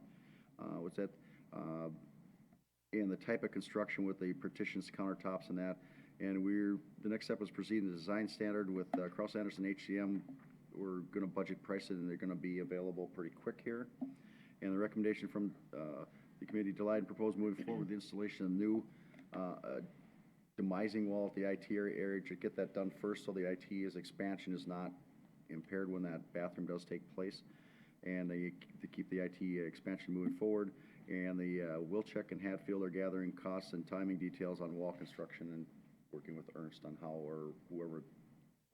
[SPEAKER 6] And the type of construction with the partitions, countertops, and that. And the next step was proceeding the design standard with Cross Anderson HCM. We're going to budget price it, and they're going to be available pretty quick here. And the recommendation from the committee, Delighted, proposed moving forward with the installation of new demising wall at the IT area to get that done first, so the IT's expansion is not impaired when that bathroom does take place, and to keep the IT expansion moving forward. And the Wilczek and Hatfield are gathering costs and timing details on wall construction and working with Ernst on how, or whoever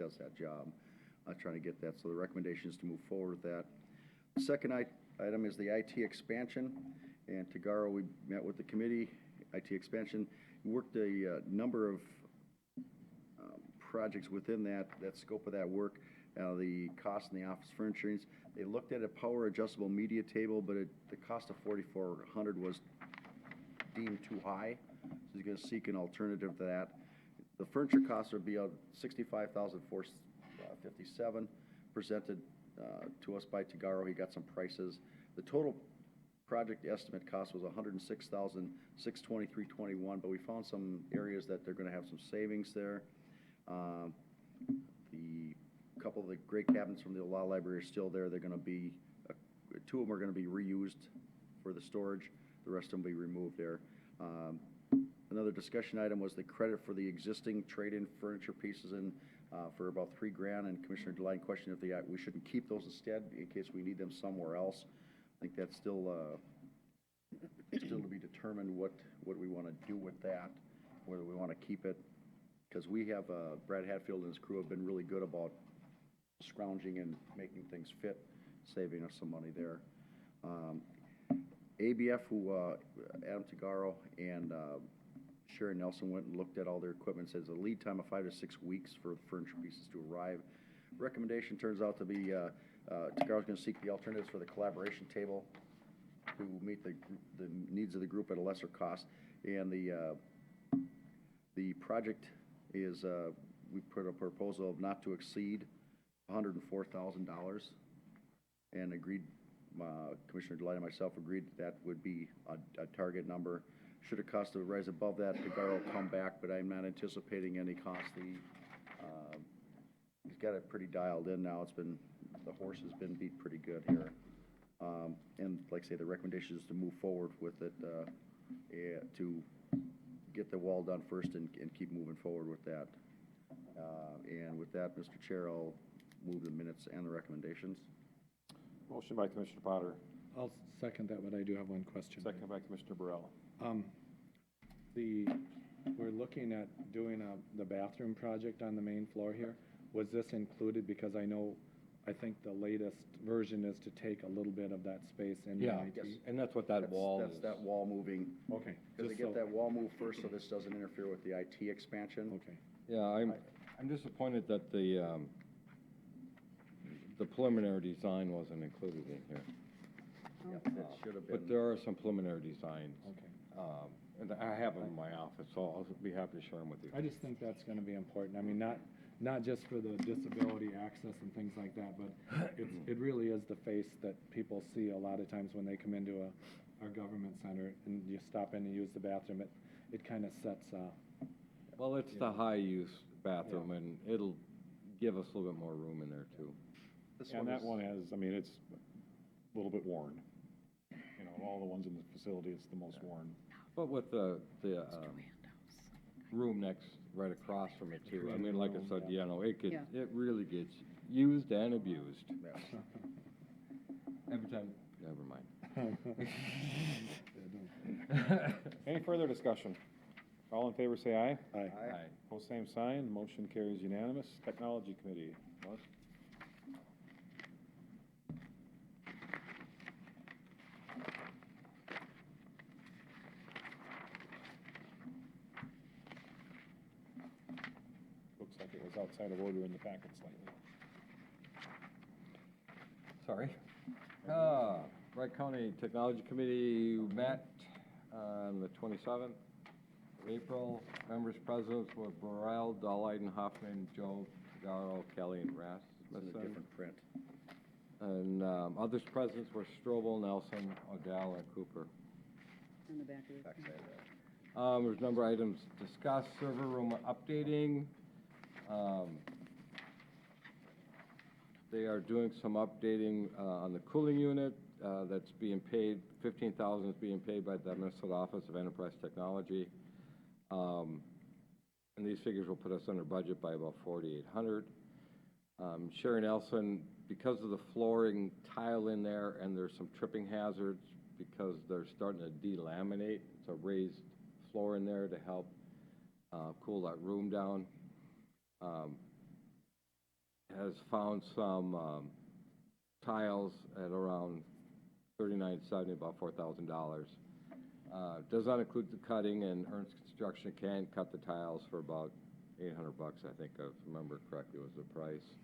[SPEAKER 6] does that job, trying to get that. So the recommendation is to move forward with that. The second item is the IT expansion, and Tagaro, we met with the committee, IT expansion, worked a number of projects within that scope of that work, the cost in the office furnishings. They looked at a power adjustable media table, but the cost of $4,400 was deemed too high. So he's going to seek an alternative to that. The furniture cost would be $65,457, presented to us by Tagaro. He got some prices. The total project estimate cost was $106,623.21, but we found some areas that they're going to have some savings there. The couple of the great cabinets from the law library are still there. They're going to be, two of them are going to be reused for the storage. The rest of them will be removed there. Another discussion item was the credit for the existing trade-in furniture pieces for about $3,000, and Commissioner Delight questioned if we shouldn't keep those instead in case we need them somewhere else. I think that's still to be determined what we want to do with that, whether we want to keep it, because we have Brad Hatfield and his crew have been really good about scrounging and making things fit, saving us some money there. ABF, who Adam Tagaro and Sharon Nelson went and looked at all their equipment, says a lead time of 5 to 6 weeks for the furniture pieces to arrive. Recommendation turns out to be Tagaro's going to seek the alternatives for the collaboration table to meet the needs of the group at a lesser cost. And the project is, we put a proposal of not to exceed $104,000, and agreed, Commissioner Delight and myself agreed that would be a target number. Should a cost to rise above that, Tagaro will come back, but I'm not anticipating any cost. He's got it pretty dialed in now. The horse has been beat pretty good here. And like I say, the recommendation is to move forward with it, to get the wall done first and keep moving forward with that. And with that, Mr. Chair, I'll move the minutes and the recommendations.
[SPEAKER 3] Motion by Commissioner Potter,
[SPEAKER 9] I'll second that, but I do have one question.
[SPEAKER 3] second by Commissioner Burrell.
[SPEAKER 9] We're looking at doing the bathroom project on the main floor here. Was this included? Because I think the latest version is to take a little bit of that space in the IT.
[SPEAKER 1] Yes, and that's what that wall is.
[SPEAKER 6] That's that wall moving.
[SPEAKER 9] Okay.
[SPEAKER 6] Because they get that wall moved first, so this doesn't interfere with the IT expansion.
[SPEAKER 9] Okay.
[SPEAKER 1] Yeah, I'm disappointed that the preliminary design wasn't included in here.
[SPEAKER 6] Yep, that should have been.
[SPEAKER 1] But there are some preliminary designs.
[SPEAKER 9] Okay.
[SPEAKER 1] And I have them in my office, so I'll be happy to share them with you.
[SPEAKER 9] I just think that's going to be important. I mean, not just for the disability access and things like that, but it really is the face that people see a lot of times when they come into our government center and you stop in and use the bathroom. It kind of sets.
[SPEAKER 1] Well, it's the high-use bathroom, and it'll give us a little bit more room in there too.
[SPEAKER 3] And that one has, I mean, it's a little bit worn. You know, of all the ones in the facility, it's the most worn.
[SPEAKER 1] But with the room right across from it too. I mean, like I said, you know, it
[SPEAKER 2] Yeah.
[SPEAKER 1] it really gets used and abused. Every time, never mind.
[SPEAKER 3] Any further discussion? All in favor, say aye.
[SPEAKER 9] Aye.
[SPEAKER 1] Aye.
[SPEAKER 3] Pose same sign, motion carries unanimous. Technology Committee, Mark? Looks like it was outside of order in the packet slightly.
[SPEAKER 1] Sorry. Wright County Technology Committee met on the 27th of April. Members present were Burrell, Dahlheiden, Hoffman, Joe, Tagaro, Kelly, and
[SPEAKER 6] It's in a
[SPEAKER 1] Rasmussen.
[SPEAKER 6] different print.
[SPEAKER 1] And others present were Strobel, Nelson, Odell, and Cooper.
[SPEAKER 2] On the back of it.
[SPEAKER 6] Backside of that.
[SPEAKER 1] There's a number of items discussed, server room updating. They are doing some updating on the cooling unit that's being paid, $15,000 is being paid by the Minnesota Office of Enterprise Technology. And these figures will put us under budget by about $4,800. Sherry Nelson, because of the flooring tile in there and there's some tripping hazards because they're starting to delaminate, it's a raised floor in there to help cool that room down. Has found some tiles at around $39.70, about $4,000. Does not include the cutting, and Ernst Construction can cut the tiles for about $800, I think, if I remember correctly, was the price.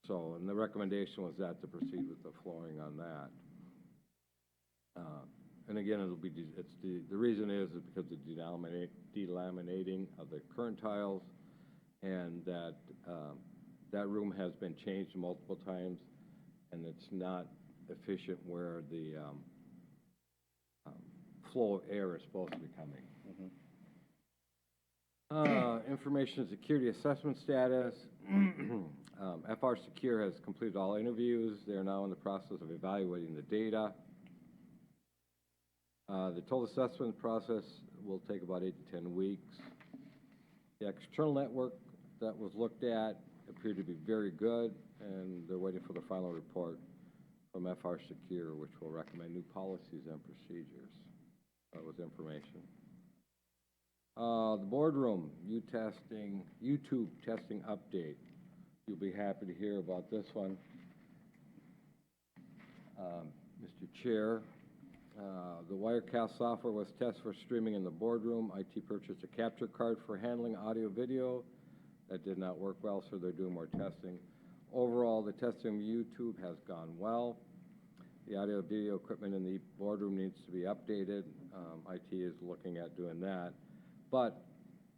[SPEAKER 1] So, and the recommendation was that to proceed with the flooring on that. And again, it'll be, the reason is because of delaminating of the current tiles, and that that room has been changed multiple times, and it's not efficient where the flow of air is supposed to be coming. Information security assessment status. FR Secure has completed all interviews. They are now in the process of evaluating the data. The total assessment process will take about 8 to 10 weeks. The external network that was looked at appeared to be very good, and they're waiting for the final report from FR Secure, which will recommend new policies and procedures. That was information. The boardroom, YouTube testing update. You'll be happy to hear about this one. Mr. Chair, the Wirecast software was tested for streaming in the boardroom. IT purchased a capture card for handling audio video. That did not work well, so they're doing more testing. Overall, the testing of YouTube has gone well. The audio video equipment in the boardroom needs to be updated. IT is looking at doing that. But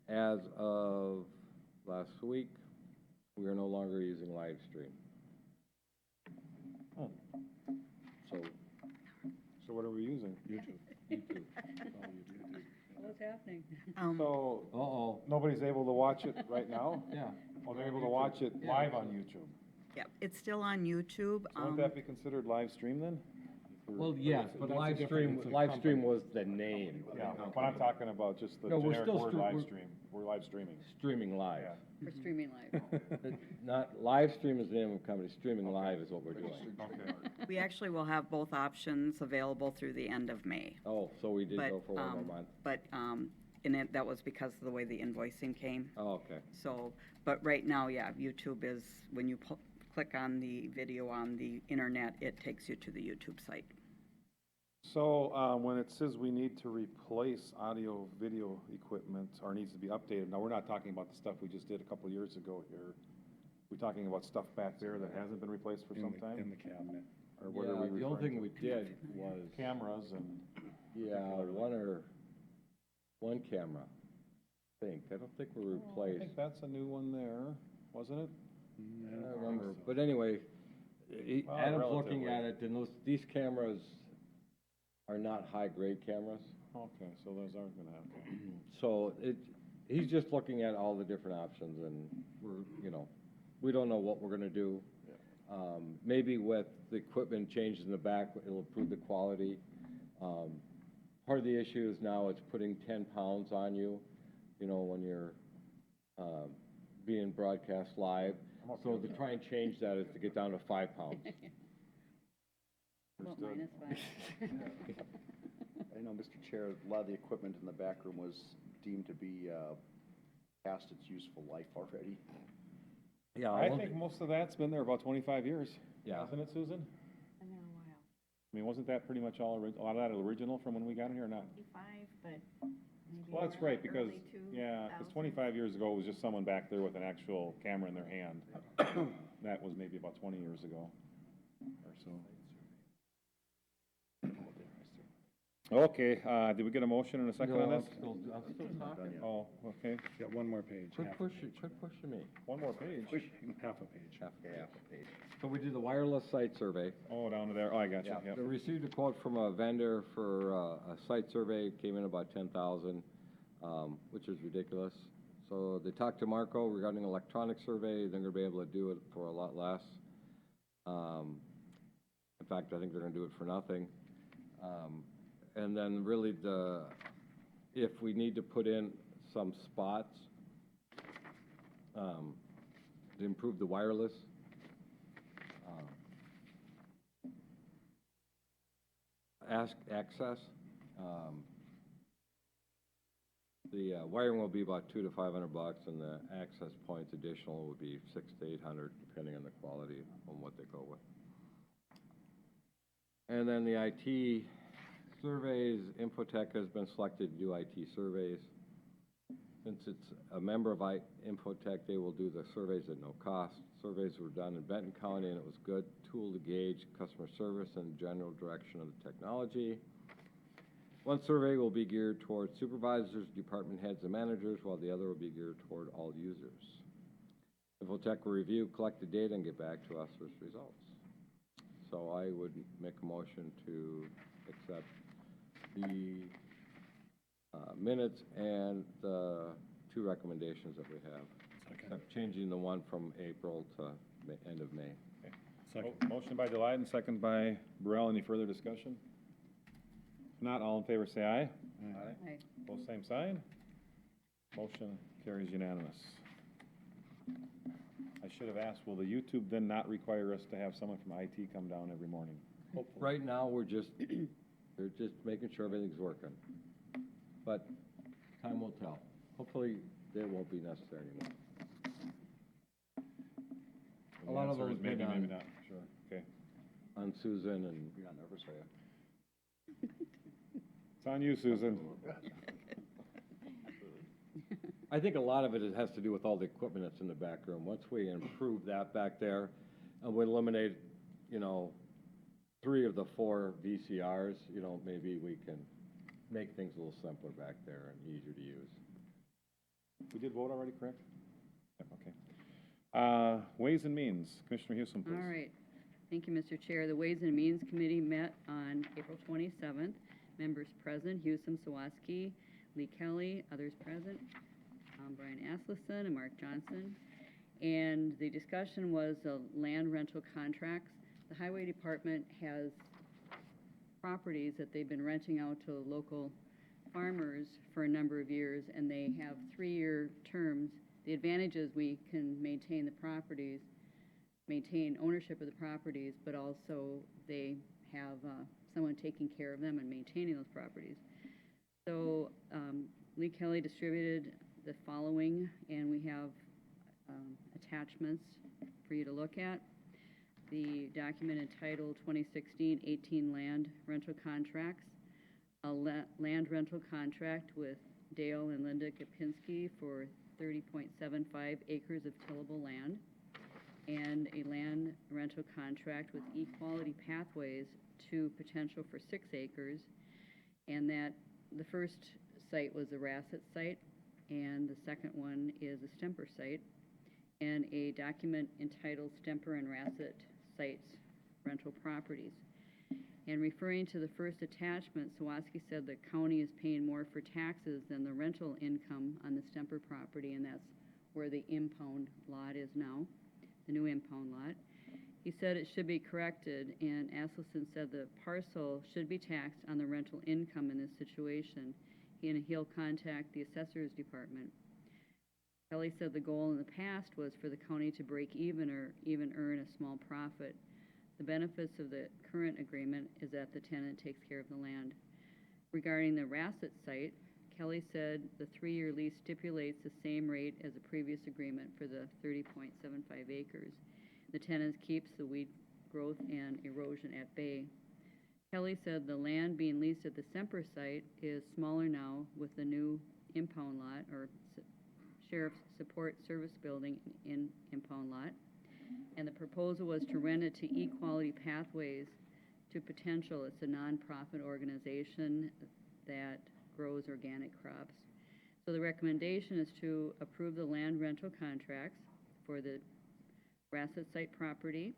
[SPEAKER 1] as of last week, we are no longer using live stream.
[SPEAKER 3] Oh. So what are we using? YouTube.
[SPEAKER 2] What's happening?
[SPEAKER 3] So, nobody's able to watch it right now?
[SPEAKER 1] Yeah.
[SPEAKER 3] Oh, they're able to watch it live on YouTube.
[SPEAKER 13] Yeah, it's still on YouTube.
[SPEAKER 3] So wouldn't that be considered live stream then?
[SPEAKER 1] Well, yes, but live stream was the name.
[SPEAKER 3] Yeah, but I'm talking about just the
[SPEAKER 1] No, we're
[SPEAKER 3] generic
[SPEAKER 1] still
[SPEAKER 3] word
[SPEAKER 1] stre-
[SPEAKER 3] live
[SPEAKER 1] we're-
[SPEAKER 3] stream. We're live streaming.
[SPEAKER 1] Streaming live.
[SPEAKER 3] Yeah.
[SPEAKER 2] We're streaming live.
[SPEAKER 1] Not, live stream is the name of the company, streaming live is what we're doing.
[SPEAKER 3] Okay.
[SPEAKER 13] We actually will have both options available through the end of May.
[SPEAKER 1] Oh, so we did
[SPEAKER 13] But,
[SPEAKER 1] go for one more month.
[SPEAKER 13] But, that was because of the way the invoicing came.
[SPEAKER 1] Oh, okay.
[SPEAKER 13] So, but right now, yeah, YouTube is, when you click on the video on the internet, it takes you to the YouTube site.
[SPEAKER 3] So, when it says we need to replace audio, video equipment, or needs to be updated, now, we're not talking about the stuff we just did a couple of years ago here. We're talking about stuff back there that hasn't been replaced for some time?
[SPEAKER 9] In the cabinet.
[SPEAKER 3] Or what are we
[SPEAKER 1] Yeah, the only thing
[SPEAKER 3] referring
[SPEAKER 1] we did was,
[SPEAKER 3] to? Cameras and,
[SPEAKER 1] yeah, one camera, I think. I don't think we
[SPEAKER 3] I
[SPEAKER 1] replaced.
[SPEAKER 3] think that's a new one there, wasn't it?
[SPEAKER 1] I don't remember, but anyway,
[SPEAKER 3] Well,
[SPEAKER 1] Adam's looking
[SPEAKER 3] relatively.
[SPEAKER 1] at it, and these cameras are not high-grade cameras.
[SPEAKER 3] Okay, so those aren't gonna happen.
[SPEAKER 1] So he's just looking at all the different options, and we don't know what we're gonna do. Maybe with the equipment changes in the back, it'll improve the quality. part of the issue is now it's putting 10 pounds on you, you know, when you're being broadcast live. So to try and change that is to get down to 5 pounds.
[SPEAKER 2] Well, minus 5.
[SPEAKER 6] I know, Mr. Chair, a lot of the equipment in the back room was deemed to be past its useful life already.
[SPEAKER 1] Yeah,
[SPEAKER 3] I think most of that's been there about 25 years.
[SPEAKER 1] Yeah.
[SPEAKER 3] Hasn't it, Susan?
[SPEAKER 14] Been there a while.
[SPEAKER 3] I mean, wasn't that pretty much all, a lot of that original from when we got in here or not?
[SPEAKER 14] 55, but maybe.
[SPEAKER 3] Well, that's right, because,
[SPEAKER 14] early
[SPEAKER 3] yeah, because
[SPEAKER 14] 2000s.
[SPEAKER 3] 25 years ago, it was just someone back there with an actual camera in their hand. That was maybe about 20 years ago or so. Okay, did we get a motion and a second on
[SPEAKER 1] No,
[SPEAKER 3] this?
[SPEAKER 1] I'm still talking.
[SPEAKER 3] Oh, okay.
[SPEAKER 9] Got one more page.
[SPEAKER 1] Quit pushing me.
[SPEAKER 3] One more page.
[SPEAKER 9] Half a page.
[SPEAKER 6] Half a page.
[SPEAKER 1] So we did the wireless site survey.
[SPEAKER 3] Oh, down to there. Oh, I got you. Yep.
[SPEAKER 1] We received a quote from a vendor for a site survey, came in about 10,000, which is ridiculous. So they talked to Marco regarding electronic survey, they're gonna be able to do it for a lot less. In fact, I think they're gonna do it for nothing. And then really if we need to put in some spots, to improve the wireless, access. The wiring will be about $200 to $500, and the access points additional would be $600 to $800, depending on the quality on what they go with. And then the IT surveys, Infotech has been selected to do IT surveys. Since it's a member of Infotech, they will do the surveys at no cost. Surveys were done in Benton County, and it was good tool to gauge customer service and general direction of the technology. One survey will be geared toward supervisors, department heads, and managers, while the other will be geared toward all users. Infotech will review collected data and get back to us with results. So I would make a motion to accept the minutes and the 2 recommendations that we have. Except changing the one from April to end of May.
[SPEAKER 3] Okay. Motion by Delight, second by Burrell. Any further discussion? If not, all in favor say aye.
[SPEAKER 2] Aye.
[SPEAKER 3] Both same sign. Motion carries unanimous. I should have asked, will the YouTube then not require us to have someone from IT come down every morning? Hopefully.
[SPEAKER 1] Right now, they're just making sure everything's working. But time will tell. Hopefully, it won't be necessary anymore. A lot of
[SPEAKER 3] The answer
[SPEAKER 1] those
[SPEAKER 3] is maybe,
[SPEAKER 1] been
[SPEAKER 3] maybe
[SPEAKER 1] on-
[SPEAKER 3] not. Sure, okay.
[SPEAKER 1] On Susan and,
[SPEAKER 6] You're not nervous, are you?
[SPEAKER 3] It's on you, Susan.
[SPEAKER 1] I think a lot of it has to do with all the equipment that's in the back room. Once we improve that back there, and we eliminate, 3 of the 4 VCRs, maybe we can make things a little simpler back there and easier to use.
[SPEAKER 3] We did vote already, correct? Yep, okay. Ways and Means, Commissioner Houston, please.
[SPEAKER 2] All right. Thank you, Mr. Chair. The Ways and Means Committee met on April 27th. Members present, Houston, Sawaski, Lee Kelly, others present, Brian Asleson and Mark Johnson. And the discussion was land rental contracts. The Highway Department has properties that they've been renting out to local farmers for a number of years, and they have 3-year terms. The advantage is we can maintain the properties, maintain ownership of the properties, but also they have someone taking care of them and maintaining those properties. So Lee Kelly distributed the following, and we have attachments for you to look at. The document entitled 2016-18 Land Rental Contracts, a land rental contract with Dale and Linda Kapinski for 30.75 acres of tillable land, and a land rental contract with Equality Pathways to potential for 6 acres, and that the first site was a Rassett site, and the second one is a Stemper site, and a document entitled Stemper and Rassett Sites Rental Properties. And referring to the first attachment, Sawaski said the county is paying more for taxes than the rental income on the Stemper property, and that's where the impound lot is now, the new impound lot. He said it should be corrected, and Asselson said the parcel should be taxed on the rental income in this situation, and he'll contact the assessor's department. Kelly said the goal in the past was for the county to break even or even earn a small profit. The benefits of the current agreement is that the tenant takes care of the land. Regarding the Rassett site, Kelly said the 3-year lease stipulates the same rate as the previous agreement for the 30.75 acres. The tenant keeps the weed growth and erosion at bay. Kelly said the land being leased at the Semper site is smaller now with the new impound lot, or Sheriff's Support Service Building in impound lot. And the proposal was to rent it to Equality Pathways to Potential. It's a nonprofit organization that grows organic crops. So the recommendation is to approve the land rental contracts for the Rassett site property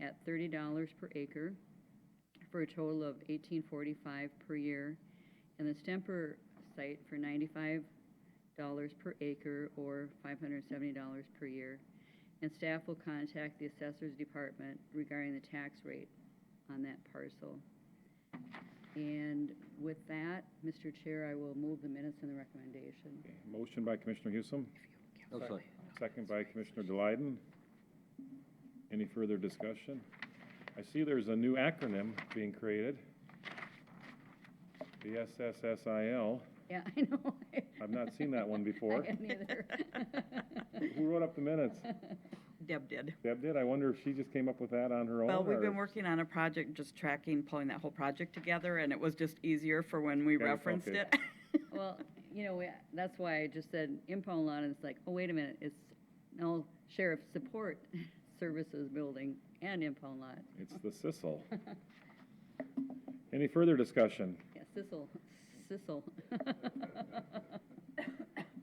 [SPEAKER 2] at $30 per acre for a total of $18.45 per year, and the Stemper site for $95 per acre or $570 per year. And staff will contact the assessor's department regarding the tax rate on that parcel. And with that, Mr. Chair, I will move the minutes and the recommendation.
[SPEAKER 3] Okay, motion by Commissioner Hewsom,
[SPEAKER 1] Sorry.
[SPEAKER 3] second by Commissioner Delyden. Any further discussion? I see there's a new acronym being created. The SSSIL.
[SPEAKER 2] Yeah, I know.
[SPEAKER 3] I've not seen that one before.
[SPEAKER 2] I hadn't either.
[SPEAKER 3] Who wrote up the minutes?
[SPEAKER 13] Deb did.
[SPEAKER 3] Deb did? I wonder if she just came up with that on her own?
[SPEAKER 13] Well, we've
[SPEAKER 3] or-
[SPEAKER 13] been working on a project, just tracking, pulling that whole project together, and it was just easier for when we
[SPEAKER 3] Okay,
[SPEAKER 13] referenced
[SPEAKER 3] okay.
[SPEAKER 13] it.
[SPEAKER 2] Well, you know, that's why I just said impound lot, and it's like, oh, wait a minute, it's no Sheriff's Support Services Building and impound lot.
[SPEAKER 3] It's the Sissel. Any further discussion?
[SPEAKER 2] Yeah, Sissel.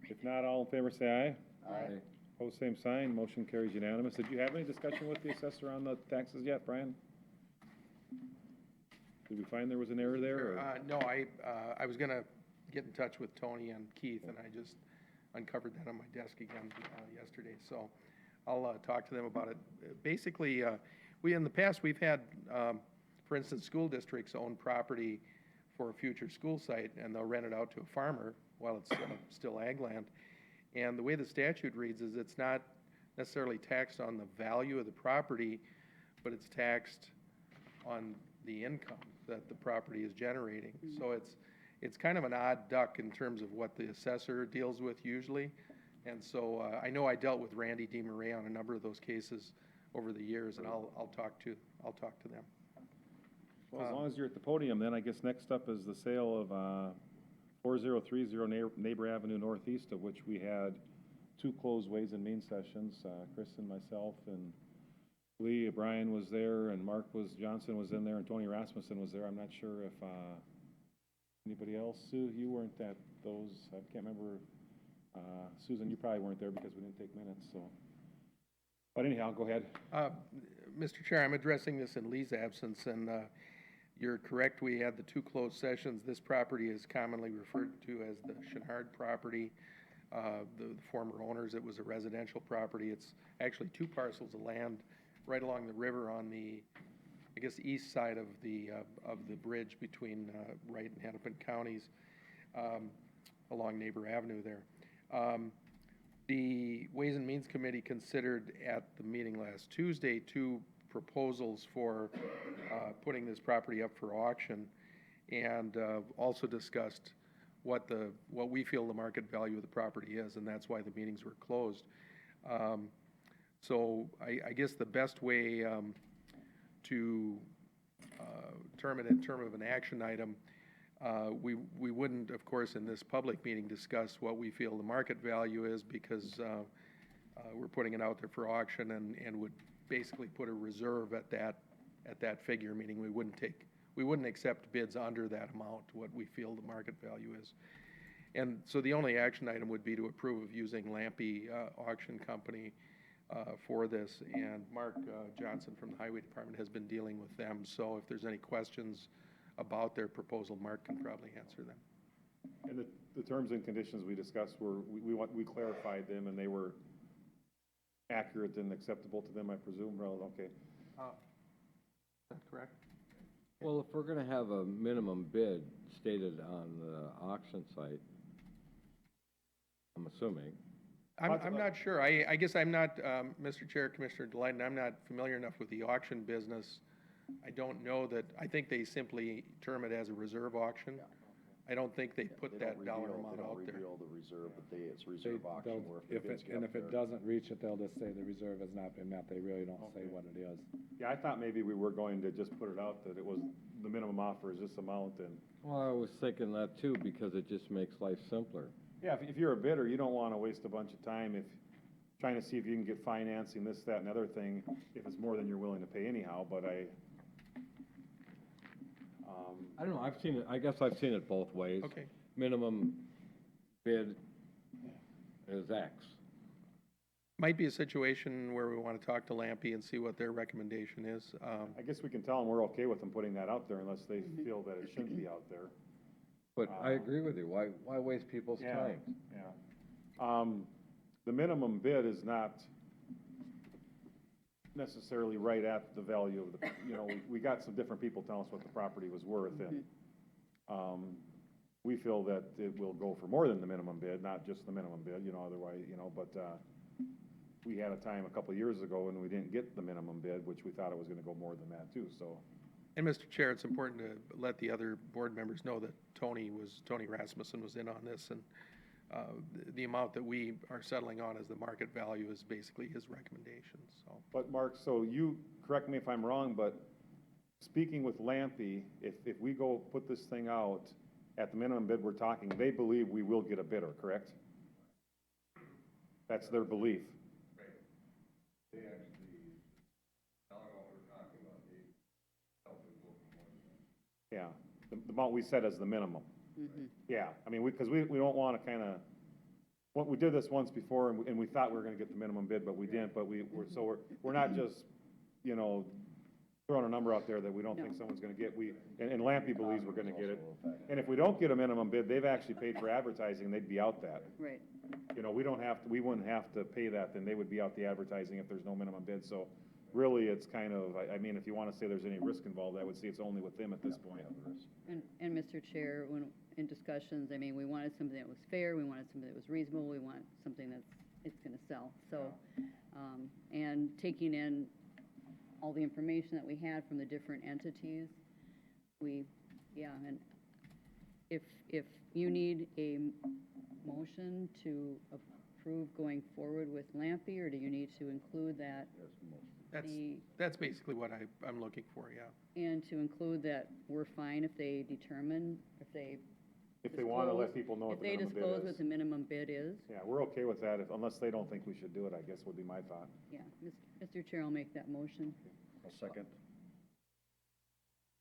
[SPEAKER 3] If not, all in favor say aye.
[SPEAKER 1] Aye.
[SPEAKER 3] Opposed, same sign. Motion carries unanimous. Did you have any discussion with the assessor on the taxes yet, Brian? Did we find there was an error there? or-
[SPEAKER 5] No, I was gonna get in touch with Tony and Keith, and I just uncovered that on my desk again yesterday, so I'll talk to them about it. Basically, in the past, we've had, for instance, school districts own property for a future school site, and they'll rent it out to a farmer while it's still ag land. And the way the statute reads is it's not necessarily taxed on the value of the property, but it's taxed on the income that the property is generating. So it's kind of an odd duck in terms of what the assessor deals with usually. And so I know I dealt with Randy DeMarais on a number of those cases over the years, and I'll talk to them.
[SPEAKER 3] Well, as long as you're at the podium, then I guess next up is the sale of 4030 Neighbor Avenue Northeast, of which we had 2 closed Ways and Means sessions. Chris and myself and Lee, Brian was there, and Mark Johnson was in there, and Tony Rasmussen was there. I'm not sure if anybody else. Sue, you weren't at those. I can't remember. Susan, you probably weren't there because we didn't take minutes. So, but anyhow, go ahead.
[SPEAKER 5] Mr. Chair, I'm addressing this in Lee's absence, and you're correct, we had the 2 closed sessions. This property is commonly referred to as the Chenard property. The former owners, it was a residential property. It's actually 2 parcels of land right along the river on the, I guess, east side of the bridge between Wright and Hennepin counties, along Neighbor Avenue there. The Ways and Means Committee considered at the meeting last Tuesday 2 proposals for putting this property up for auction, and also discussed what we feel the market value of the property is, and that's why the meetings were closed. So I guess the best way to term it in terms of an action item, we wouldn't, of course, in this public meeting discuss what we feel the market value is, because we're putting it out there for auction, and would basically put a reserve at that figure, meaning we wouldn't accept bids under that amount, what we feel the market value is. And so the only action item would be to approve of using Lampe Auction Company for this, and Mark Johnson from the Highway Department has been dealing with them, so if there's any questions about their proposal, Mark can probably answer them.
[SPEAKER 3] And the terms and conditions we discussed we clarified them, and they were accurate and acceptable to them, I presume. Well, okay.
[SPEAKER 5] Is that correct?
[SPEAKER 1] Well, if we're gonna have a minimum bid stated on the auction site, I'm assuming,
[SPEAKER 5] I'm not sure. I guess I'm not, Mr. Chair, Commissioner Delight, I'm not familiar enough with the auction business. I don't know that, I think they simply term it as a reserve auction. I don't think they put
[SPEAKER 6] They
[SPEAKER 5] that
[SPEAKER 6] don't
[SPEAKER 5] dollar
[SPEAKER 6] reveal-
[SPEAKER 5] amount out
[SPEAKER 6] They
[SPEAKER 5] there.
[SPEAKER 6] don't reveal the reserve, but it's a
[SPEAKER 9] They-
[SPEAKER 6] reserve auction
[SPEAKER 9] they'll-
[SPEAKER 6] where if the bids get
[SPEAKER 9] and
[SPEAKER 6] up
[SPEAKER 9] if it
[SPEAKER 6] there.
[SPEAKER 9] doesn't reach it, they'll just say the reserve has not been met. They really don't say what it is.
[SPEAKER 3] Yeah, I thought maybe we were going to just put it out that it was, the minimum offer is this amount, and,
[SPEAKER 1] well, I was thinking that too, because it just makes life simpler.
[SPEAKER 3] yeah, if you're a bidder, you don't wanna waste a bunch of time if, trying to see if you can get financing, this, that, and other thing, if it's more than you're willing to pay anyhow, but
[SPEAKER 1] I don't know, I've seen it, I guess I've seen it both ways.
[SPEAKER 5] Okay.
[SPEAKER 1] Minimum bid is X.
[SPEAKER 5] Might be a situation where we want to talk to Lampy and see what their recommendation is.
[SPEAKER 3] I guess we can tell them we're okay with them putting that out there unless they feel that it shouldn't be out there.
[SPEAKER 1] But I agree with you, why waste people's
[SPEAKER 3] Yeah,
[SPEAKER 1] time?
[SPEAKER 3] yeah. The minimum bid is not necessarily right at the value of the, you know, we got some different people telling us what the property was worth, and, we feel that it will go for more than the minimum bid, not just the minimum bid, you know, otherwise, you know, but, we had a time a couple of years ago when we didn't get the minimum bid, which we thought it was gonna go more than that too, so.
[SPEAKER 5] And Mr. Chair, it's important to let the other board members know that Tony Rasmussen was in on this, and the amount that we are settling on as the market value is basically his recommendation, so.
[SPEAKER 3] But Mark, so you, correct me if I'm wrong, but speaking with Lampy, if we go put this thing out at the minimum bid we're talking, they believe we will get a bidder, correct? That's their belief.
[SPEAKER 1] They actually, I don't know what we're talking about, they help us go for more than that.
[SPEAKER 3] Yeah, the amount we set as the minimum. Yeah, I mean, because we don't want to kind of, we did this once before, and we thought we were going to get the minimum bid, but we didn't, but we're not just, you know, throwing a number out there that we don't think someone's going to get, and Lampy believes we're going to get it. And if we don't get a minimum bid, they've actually paid for advertising, they'd be out that.
[SPEAKER 2] Right.
[SPEAKER 3] You know, we wouldn't have to pay that, then they would be out the advertising if there's no minimum bid, so really, it's kind of, I mean, if you want to say there's any risk involved, I would say it's only with them at this point.
[SPEAKER 2] And Mr. Chair, when, in discussions, I mean, we wanted something that was fair, we wanted something that was reasonable, we want something it's gonna sell, so, and taking in all the information that we had from the different entities, and if you need a motion to approve going forward with Lampy, or do you need to include that?
[SPEAKER 5] That's basically what I'm looking for, yeah.
[SPEAKER 2] And to include that we're fine if they determine, if they
[SPEAKER 3] want to let people know what
[SPEAKER 2] if
[SPEAKER 3] the
[SPEAKER 2] they
[SPEAKER 3] minimum bid
[SPEAKER 2] disclose
[SPEAKER 3] is.
[SPEAKER 2] what the minimum bid is.
[SPEAKER 3] Yeah, we're okay with that, unless they don't think we should do it, I guess would be my thought.
[SPEAKER 2] Yeah, Mr. Chair, I'll make that motion.
[SPEAKER 6] I'll second.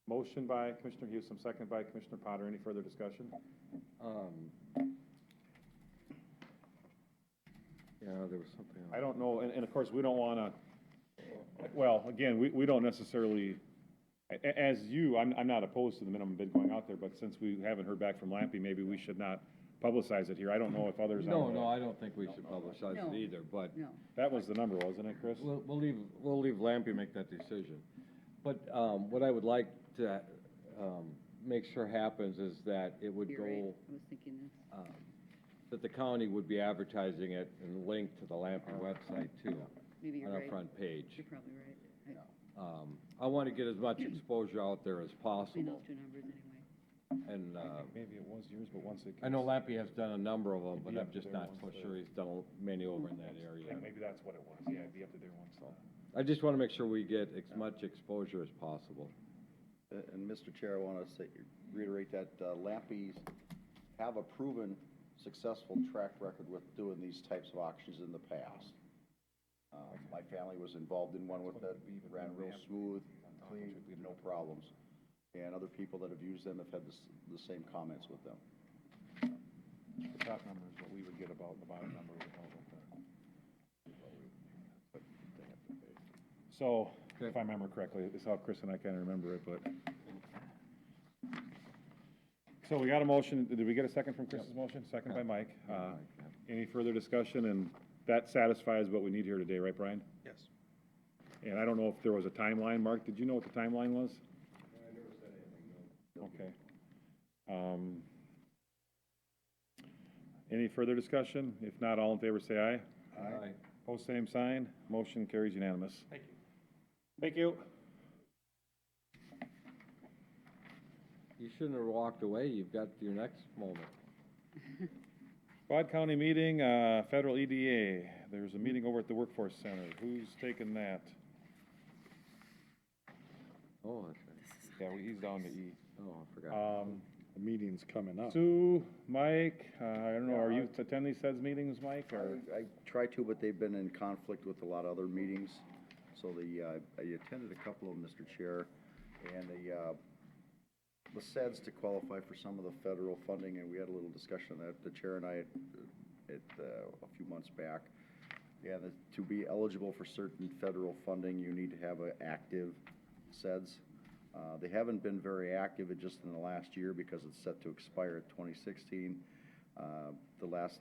[SPEAKER 3] Motion by Commissioner Houston, second by Commissioner Potter. Any further discussion?
[SPEAKER 1] Yeah, there was something else.
[SPEAKER 3] I don't know, and of course, we don't want to, well, again, we don't necessarily, as you, I'm not opposed to the minimum bid going out there, but since we haven't heard back from Lampy, maybe we should not publicize it here. I don't know if others.
[SPEAKER 1] No, I don't think we should publicize
[SPEAKER 2] No.
[SPEAKER 1] it either, but
[SPEAKER 2] No.
[SPEAKER 3] That was the number, wasn't it, Chris?
[SPEAKER 1] we'll leave Lampy make that decision. But, what I would like to, make sure happens is that it would
[SPEAKER 2] You're right,
[SPEAKER 1] go,
[SPEAKER 2] I was thinking this.
[SPEAKER 1] that the county would be advertising it and link to the Lampy website too,
[SPEAKER 2] Maybe you're
[SPEAKER 1] on our
[SPEAKER 2] right.
[SPEAKER 1] front page.
[SPEAKER 2] You're probably right.
[SPEAKER 1] I want to get as much exposure out there as
[SPEAKER 2] Between
[SPEAKER 1] possible.
[SPEAKER 2] those two numbers anyway.
[SPEAKER 1] And,
[SPEAKER 3] Maybe it was yours, but once it.
[SPEAKER 1] I know Lampy has done a number of them, but
[SPEAKER 3] It'd be
[SPEAKER 1] I'm
[SPEAKER 3] up to
[SPEAKER 1] just
[SPEAKER 3] their
[SPEAKER 1] not
[SPEAKER 3] ones
[SPEAKER 1] so
[SPEAKER 3] to-
[SPEAKER 1] sure he's done many over in that area.
[SPEAKER 3] Maybe that's what it was, yeah, it'd be up to their ones, so.
[SPEAKER 1] I just want to make sure we get as much exposure as possible.
[SPEAKER 6] And Mr. Chair, I want to reiterate that Lampy's have a proven successful track record with doing these types of auctions in the past. My family was involved in one with that, ran real smooth, clean, no problems. And other people that have used them have had the same comments with them.
[SPEAKER 3] The top number is what we would get about, the bottom number is about what So, if I remember correctly, it's how Chris and I kind of remember it, but. So we got a motion, did we get a second from Chris's motion? Second by Mike. Any further discussion? And that satisfies what we need here today, right, Brian?
[SPEAKER 5] Yes.
[SPEAKER 3] And I don't know if there was a timeline, Mark, did you know what the timeline was? Okay. Any further discussion? If not, all in favor say aye.
[SPEAKER 1] Aye.
[SPEAKER 3] Post same sign, motion carries unanimous.
[SPEAKER 5] Thank you.
[SPEAKER 3] Thank you.
[SPEAKER 1] You shouldn't have walked away, you've got your next moment.
[SPEAKER 3] Quad County meeting, federal EDA, there's a meeting over at the Workforce Center, who's taking that?
[SPEAKER 1] Oh, that's right.
[SPEAKER 3] Yeah, he's down to E.
[SPEAKER 1] Oh, I forgot.
[SPEAKER 9] The meeting's coming up.
[SPEAKER 3] Sue, Mike, I don't know, are you attending these SEDS meetings, Mike, or?
[SPEAKER 6] I try to, but they've been in conflict with a lot of other meetings. So I attended a couple of them, Mr. Chair, and the SEDS to qualify for some of the federal funding, and we had a little discussion on that, the chair and I, a few months back. Yeah, to be eligible for certain federal funding, you need to have an active SEDS. They haven't been very active just in the last year because it's set to expire at 2016. The last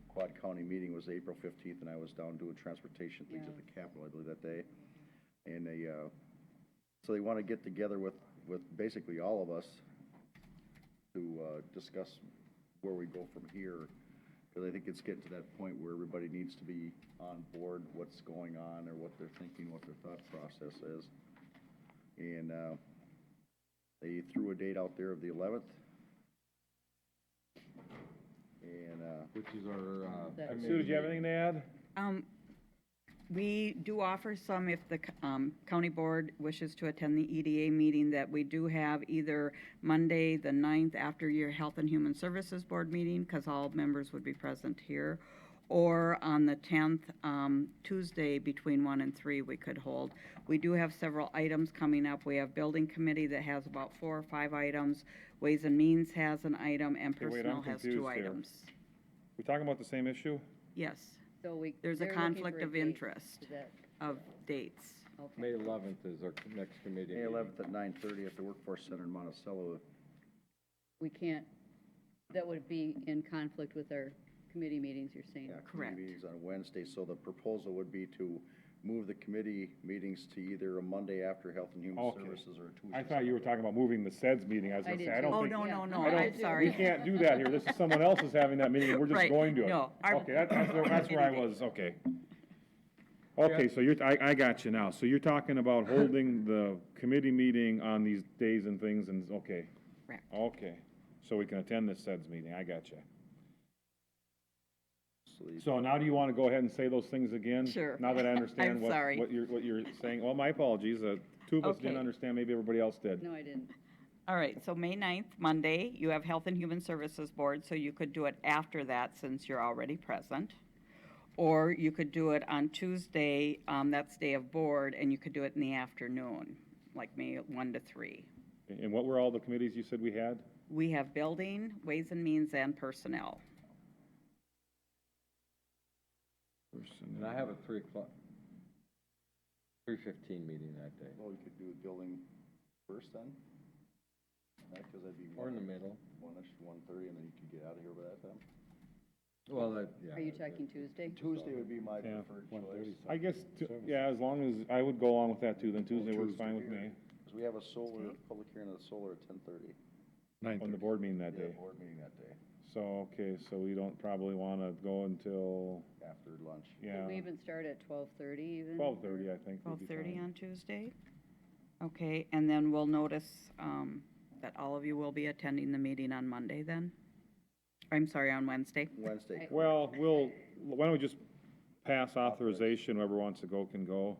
[SPEAKER 6] Quad County meeting was April 15th, and I was down doing transportation things at the Capitol, I believe, that day. And so they want to get together with basically all of us to discuss where we go from here. Because I think it's getting to that point where everybody needs to be on board what's going on or what they're thinking, what their thought process is. And they threw a date out there of the 11th. And
[SPEAKER 1] Which is our,
[SPEAKER 3] Sue, did you have anything to add?
[SPEAKER 13] We do offer some if the county board wishes to attend the EDA meeting, that we do have either Monday, the 9th, after your Health and Human Services Board meeting, because all members would be present here, or on the 10th, Tuesday, between 1 and 3, we could hold. We do have several items coming up. We have Building Committee that has about 4 or 5 items. Ways and Means has an item, and
[SPEAKER 3] Okay, wait,
[SPEAKER 13] Personnel
[SPEAKER 3] I'm
[SPEAKER 13] has 2
[SPEAKER 3] confused here.
[SPEAKER 13] items.
[SPEAKER 3] We talking about the same issue?
[SPEAKER 13] Yes,
[SPEAKER 2] So
[SPEAKER 13] there's a
[SPEAKER 2] they're looking
[SPEAKER 13] conflict
[SPEAKER 2] for a
[SPEAKER 13] of
[SPEAKER 2] date.
[SPEAKER 13] interest
[SPEAKER 2] Is that,
[SPEAKER 13] of dates.
[SPEAKER 2] okay.
[SPEAKER 1] May 11th is our next committee
[SPEAKER 6] May
[SPEAKER 1] meeting.
[SPEAKER 6] 11th at 9:30 at the Workforce Center in Monticello.
[SPEAKER 2] We can't, that would be in conflict with our committee meetings, you're saying?
[SPEAKER 6] Yeah,
[SPEAKER 13] Correct.
[SPEAKER 6] committee meetings on Wednesday, so the proposal would be to move the committee meetings to either a Monday after Health and Human
[SPEAKER 3] Okay.
[SPEAKER 6] Services or a Tuesday.
[SPEAKER 3] I thought you were talking about moving the SEDS meeting, I was
[SPEAKER 2] I
[SPEAKER 3] gonna
[SPEAKER 2] did
[SPEAKER 3] say, I
[SPEAKER 2] too.
[SPEAKER 3] don't
[SPEAKER 13] Oh,
[SPEAKER 3] think.
[SPEAKER 13] no, no, no,
[SPEAKER 3] I don't-
[SPEAKER 13] I'm sorry.
[SPEAKER 3] We can't do that here, this is someone else is having that meeting, and we're just
[SPEAKER 13] Right,
[SPEAKER 3] going to it.
[SPEAKER 13] no, our-
[SPEAKER 3] Okay, that's where I was, okay. Okay, so I got you now, so you're talking about holding the committee meeting on these days and things, and, okay.
[SPEAKER 13] Correct.
[SPEAKER 3] Okay, so we can attend this SEDS meeting, I got you.
[SPEAKER 6] So the-
[SPEAKER 3] So now do you want to go ahead and say those things again?
[SPEAKER 13] Sure.
[SPEAKER 3] Now that I understand
[SPEAKER 13] I'm
[SPEAKER 3] what,
[SPEAKER 13] sorry.
[SPEAKER 3] what you're saying, well, my apologies, 2 of us didn't
[SPEAKER 13] Okay.
[SPEAKER 3] understand, maybe everybody else did.
[SPEAKER 2] No, I didn't.
[SPEAKER 13] All right, so May 9th, Monday, you have Health and Human Services Board, so you could do it after that since you're already present. Or you could do it on Tuesday, that's day of board, and you could do it in the afternoon, like May 1 to 3.
[SPEAKER 3] And what were all the committees you said we had?
[SPEAKER 13] We have Building, Ways and Means, and Personnel.
[SPEAKER 1] And I have a 3:15 meeting that day.
[SPEAKER 6] Well, we could do building first then? Because that'd be
[SPEAKER 1] Or in the middle.
[SPEAKER 6] 1-ish, 1:30, and then you could get out of here by that time.
[SPEAKER 1] Well, yeah.
[SPEAKER 2] Are you talking Tuesday?
[SPEAKER 6] Tuesday would be my
[SPEAKER 3] Yeah,
[SPEAKER 6] preferred
[SPEAKER 9] 1:30.
[SPEAKER 6] choice.
[SPEAKER 3] I guess, yeah, as long as, I would go along with that too, then Tuesday works fine with me,
[SPEAKER 6] Because we have a solar, public hearing of the solar at 10:30.
[SPEAKER 3] on the board meeting that
[SPEAKER 6] Yeah,
[SPEAKER 3] day.
[SPEAKER 6] board meeting that day,
[SPEAKER 3] So, okay, so we don't probably want to go until,
[SPEAKER 6] after lunch.
[SPEAKER 3] yeah,
[SPEAKER 2] Could we even start at 12:30 even?
[SPEAKER 3] 12:30, I think would be
[SPEAKER 13] 12:30
[SPEAKER 3] fine.
[SPEAKER 13] on Tuesday? Okay, and then we'll notice that all of you will be attending the meeting on Monday then? I'm sorry, on Wednesday?
[SPEAKER 6] Wednesday.
[SPEAKER 3] Well, why don't we just pass authorization, whoever wants to go can go.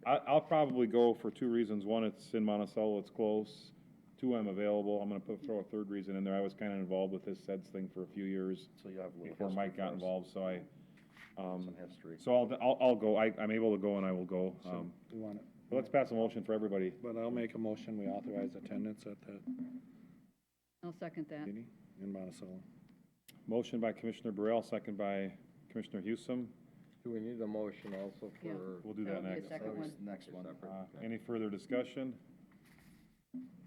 [SPEAKER 3] I'll probably go for 2 reasons. One, it's in Monticello, it's close. 2, I'm available. I'm gonna throw a 3rd reason in there. I was kinda involved with this SEDS thing for a few years
[SPEAKER 6] So you have a little
[SPEAKER 3] before
[SPEAKER 6] history
[SPEAKER 3] Mike got
[SPEAKER 6] for us.
[SPEAKER 3] involved, so
[SPEAKER 6] Some history.
[SPEAKER 3] so I'll go. I'm able to go and I will go.
[SPEAKER 9] So, you want it,
[SPEAKER 3] But let's pass a motion for everybody.
[SPEAKER 9] but I'll make a motion, we authorize attendance at that
[SPEAKER 2] I'll second that.
[SPEAKER 9] meeting in Monticello.
[SPEAKER 3] Motion by Commissioner Burrell, second by Commissioner Hewsome.
[SPEAKER 1] Do we need a motion also
[SPEAKER 2] Yeah.
[SPEAKER 1] for?
[SPEAKER 3] We'll do that
[SPEAKER 2] That'll be a
[SPEAKER 3] next.
[SPEAKER 2] second one.
[SPEAKER 6] Next one.
[SPEAKER 3] Any further discussion?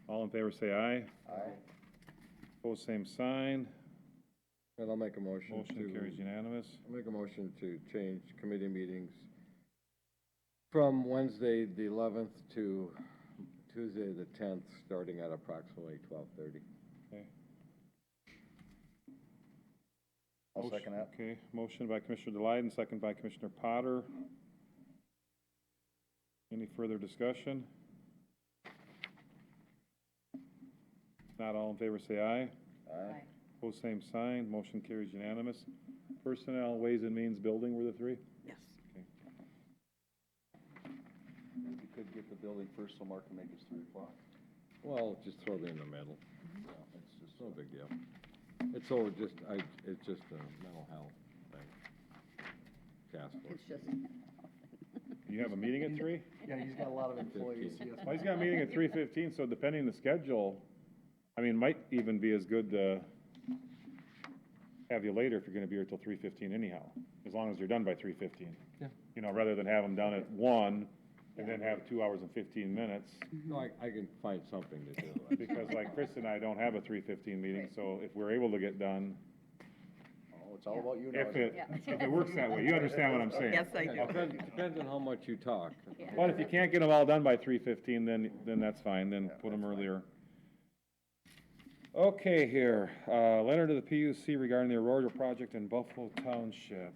[SPEAKER 3] All in favor, say aye.
[SPEAKER 6] Aye.
[SPEAKER 3] Opposed, same sign.
[SPEAKER 1] And I'll make a motion
[SPEAKER 3] Motion
[SPEAKER 1] to.
[SPEAKER 3] carries unanimous.
[SPEAKER 1] I'll make a motion to change committee meetings From Wednesday, the 11th to Tuesday, the 10th, starting at approximately 12:30.
[SPEAKER 3] Okay.
[SPEAKER 6] I'll second that.
[SPEAKER 3] Okay, motion by Commissioner Delight, second by Commissioner Potter. Any further discussion? If not, all in favor say aye.
[SPEAKER 6] Aye.
[SPEAKER 3] Pose same sign, motion carries unanimous. Personnel, Ways and Means, Building were the three?
[SPEAKER 13] Yes.
[SPEAKER 3] Okay.
[SPEAKER 6] You could get the building first, so Mark can make his 3 o'clock.
[SPEAKER 1] Well, just throw it in the middle.
[SPEAKER 6] Yeah, it's just
[SPEAKER 1] No big deal. It's just a mental health thing. Task force.
[SPEAKER 2] It's just,
[SPEAKER 3] You have a meeting at 3?
[SPEAKER 6] Yeah, he's got a lot of employees. He has-
[SPEAKER 3] Well, he's got a meeting at 3:15, so depending the schedule, I mean, might even be as good to have you later if you're gonna be here till 3:15 anyhow, as long as you're done by 3:15.
[SPEAKER 5] Yeah.
[SPEAKER 3] You know, rather than have them done at 1 and then have 2 hours and 15 minutes.
[SPEAKER 1] No, I can find something to do.
[SPEAKER 3] Because like Chris and I don't have a 3:15 meeting, so if we're able to get done,
[SPEAKER 6] Oh, it's all about you now.
[SPEAKER 3] if
[SPEAKER 6] isn't
[SPEAKER 3] it,
[SPEAKER 2] Yeah.
[SPEAKER 3] if it works that way, you understand what I'm saying?
[SPEAKER 13] Yes, I do.
[SPEAKER 1] Depends on how much you talk.
[SPEAKER 3] But if you can't get them all done by 3:15, then that's fine, then
[SPEAKER 6] Yeah,
[SPEAKER 3] put them
[SPEAKER 6] that's fine.
[SPEAKER 3] earlier. Okay, here, letter to the PUC regarding the Aurora project in Buffalo Township.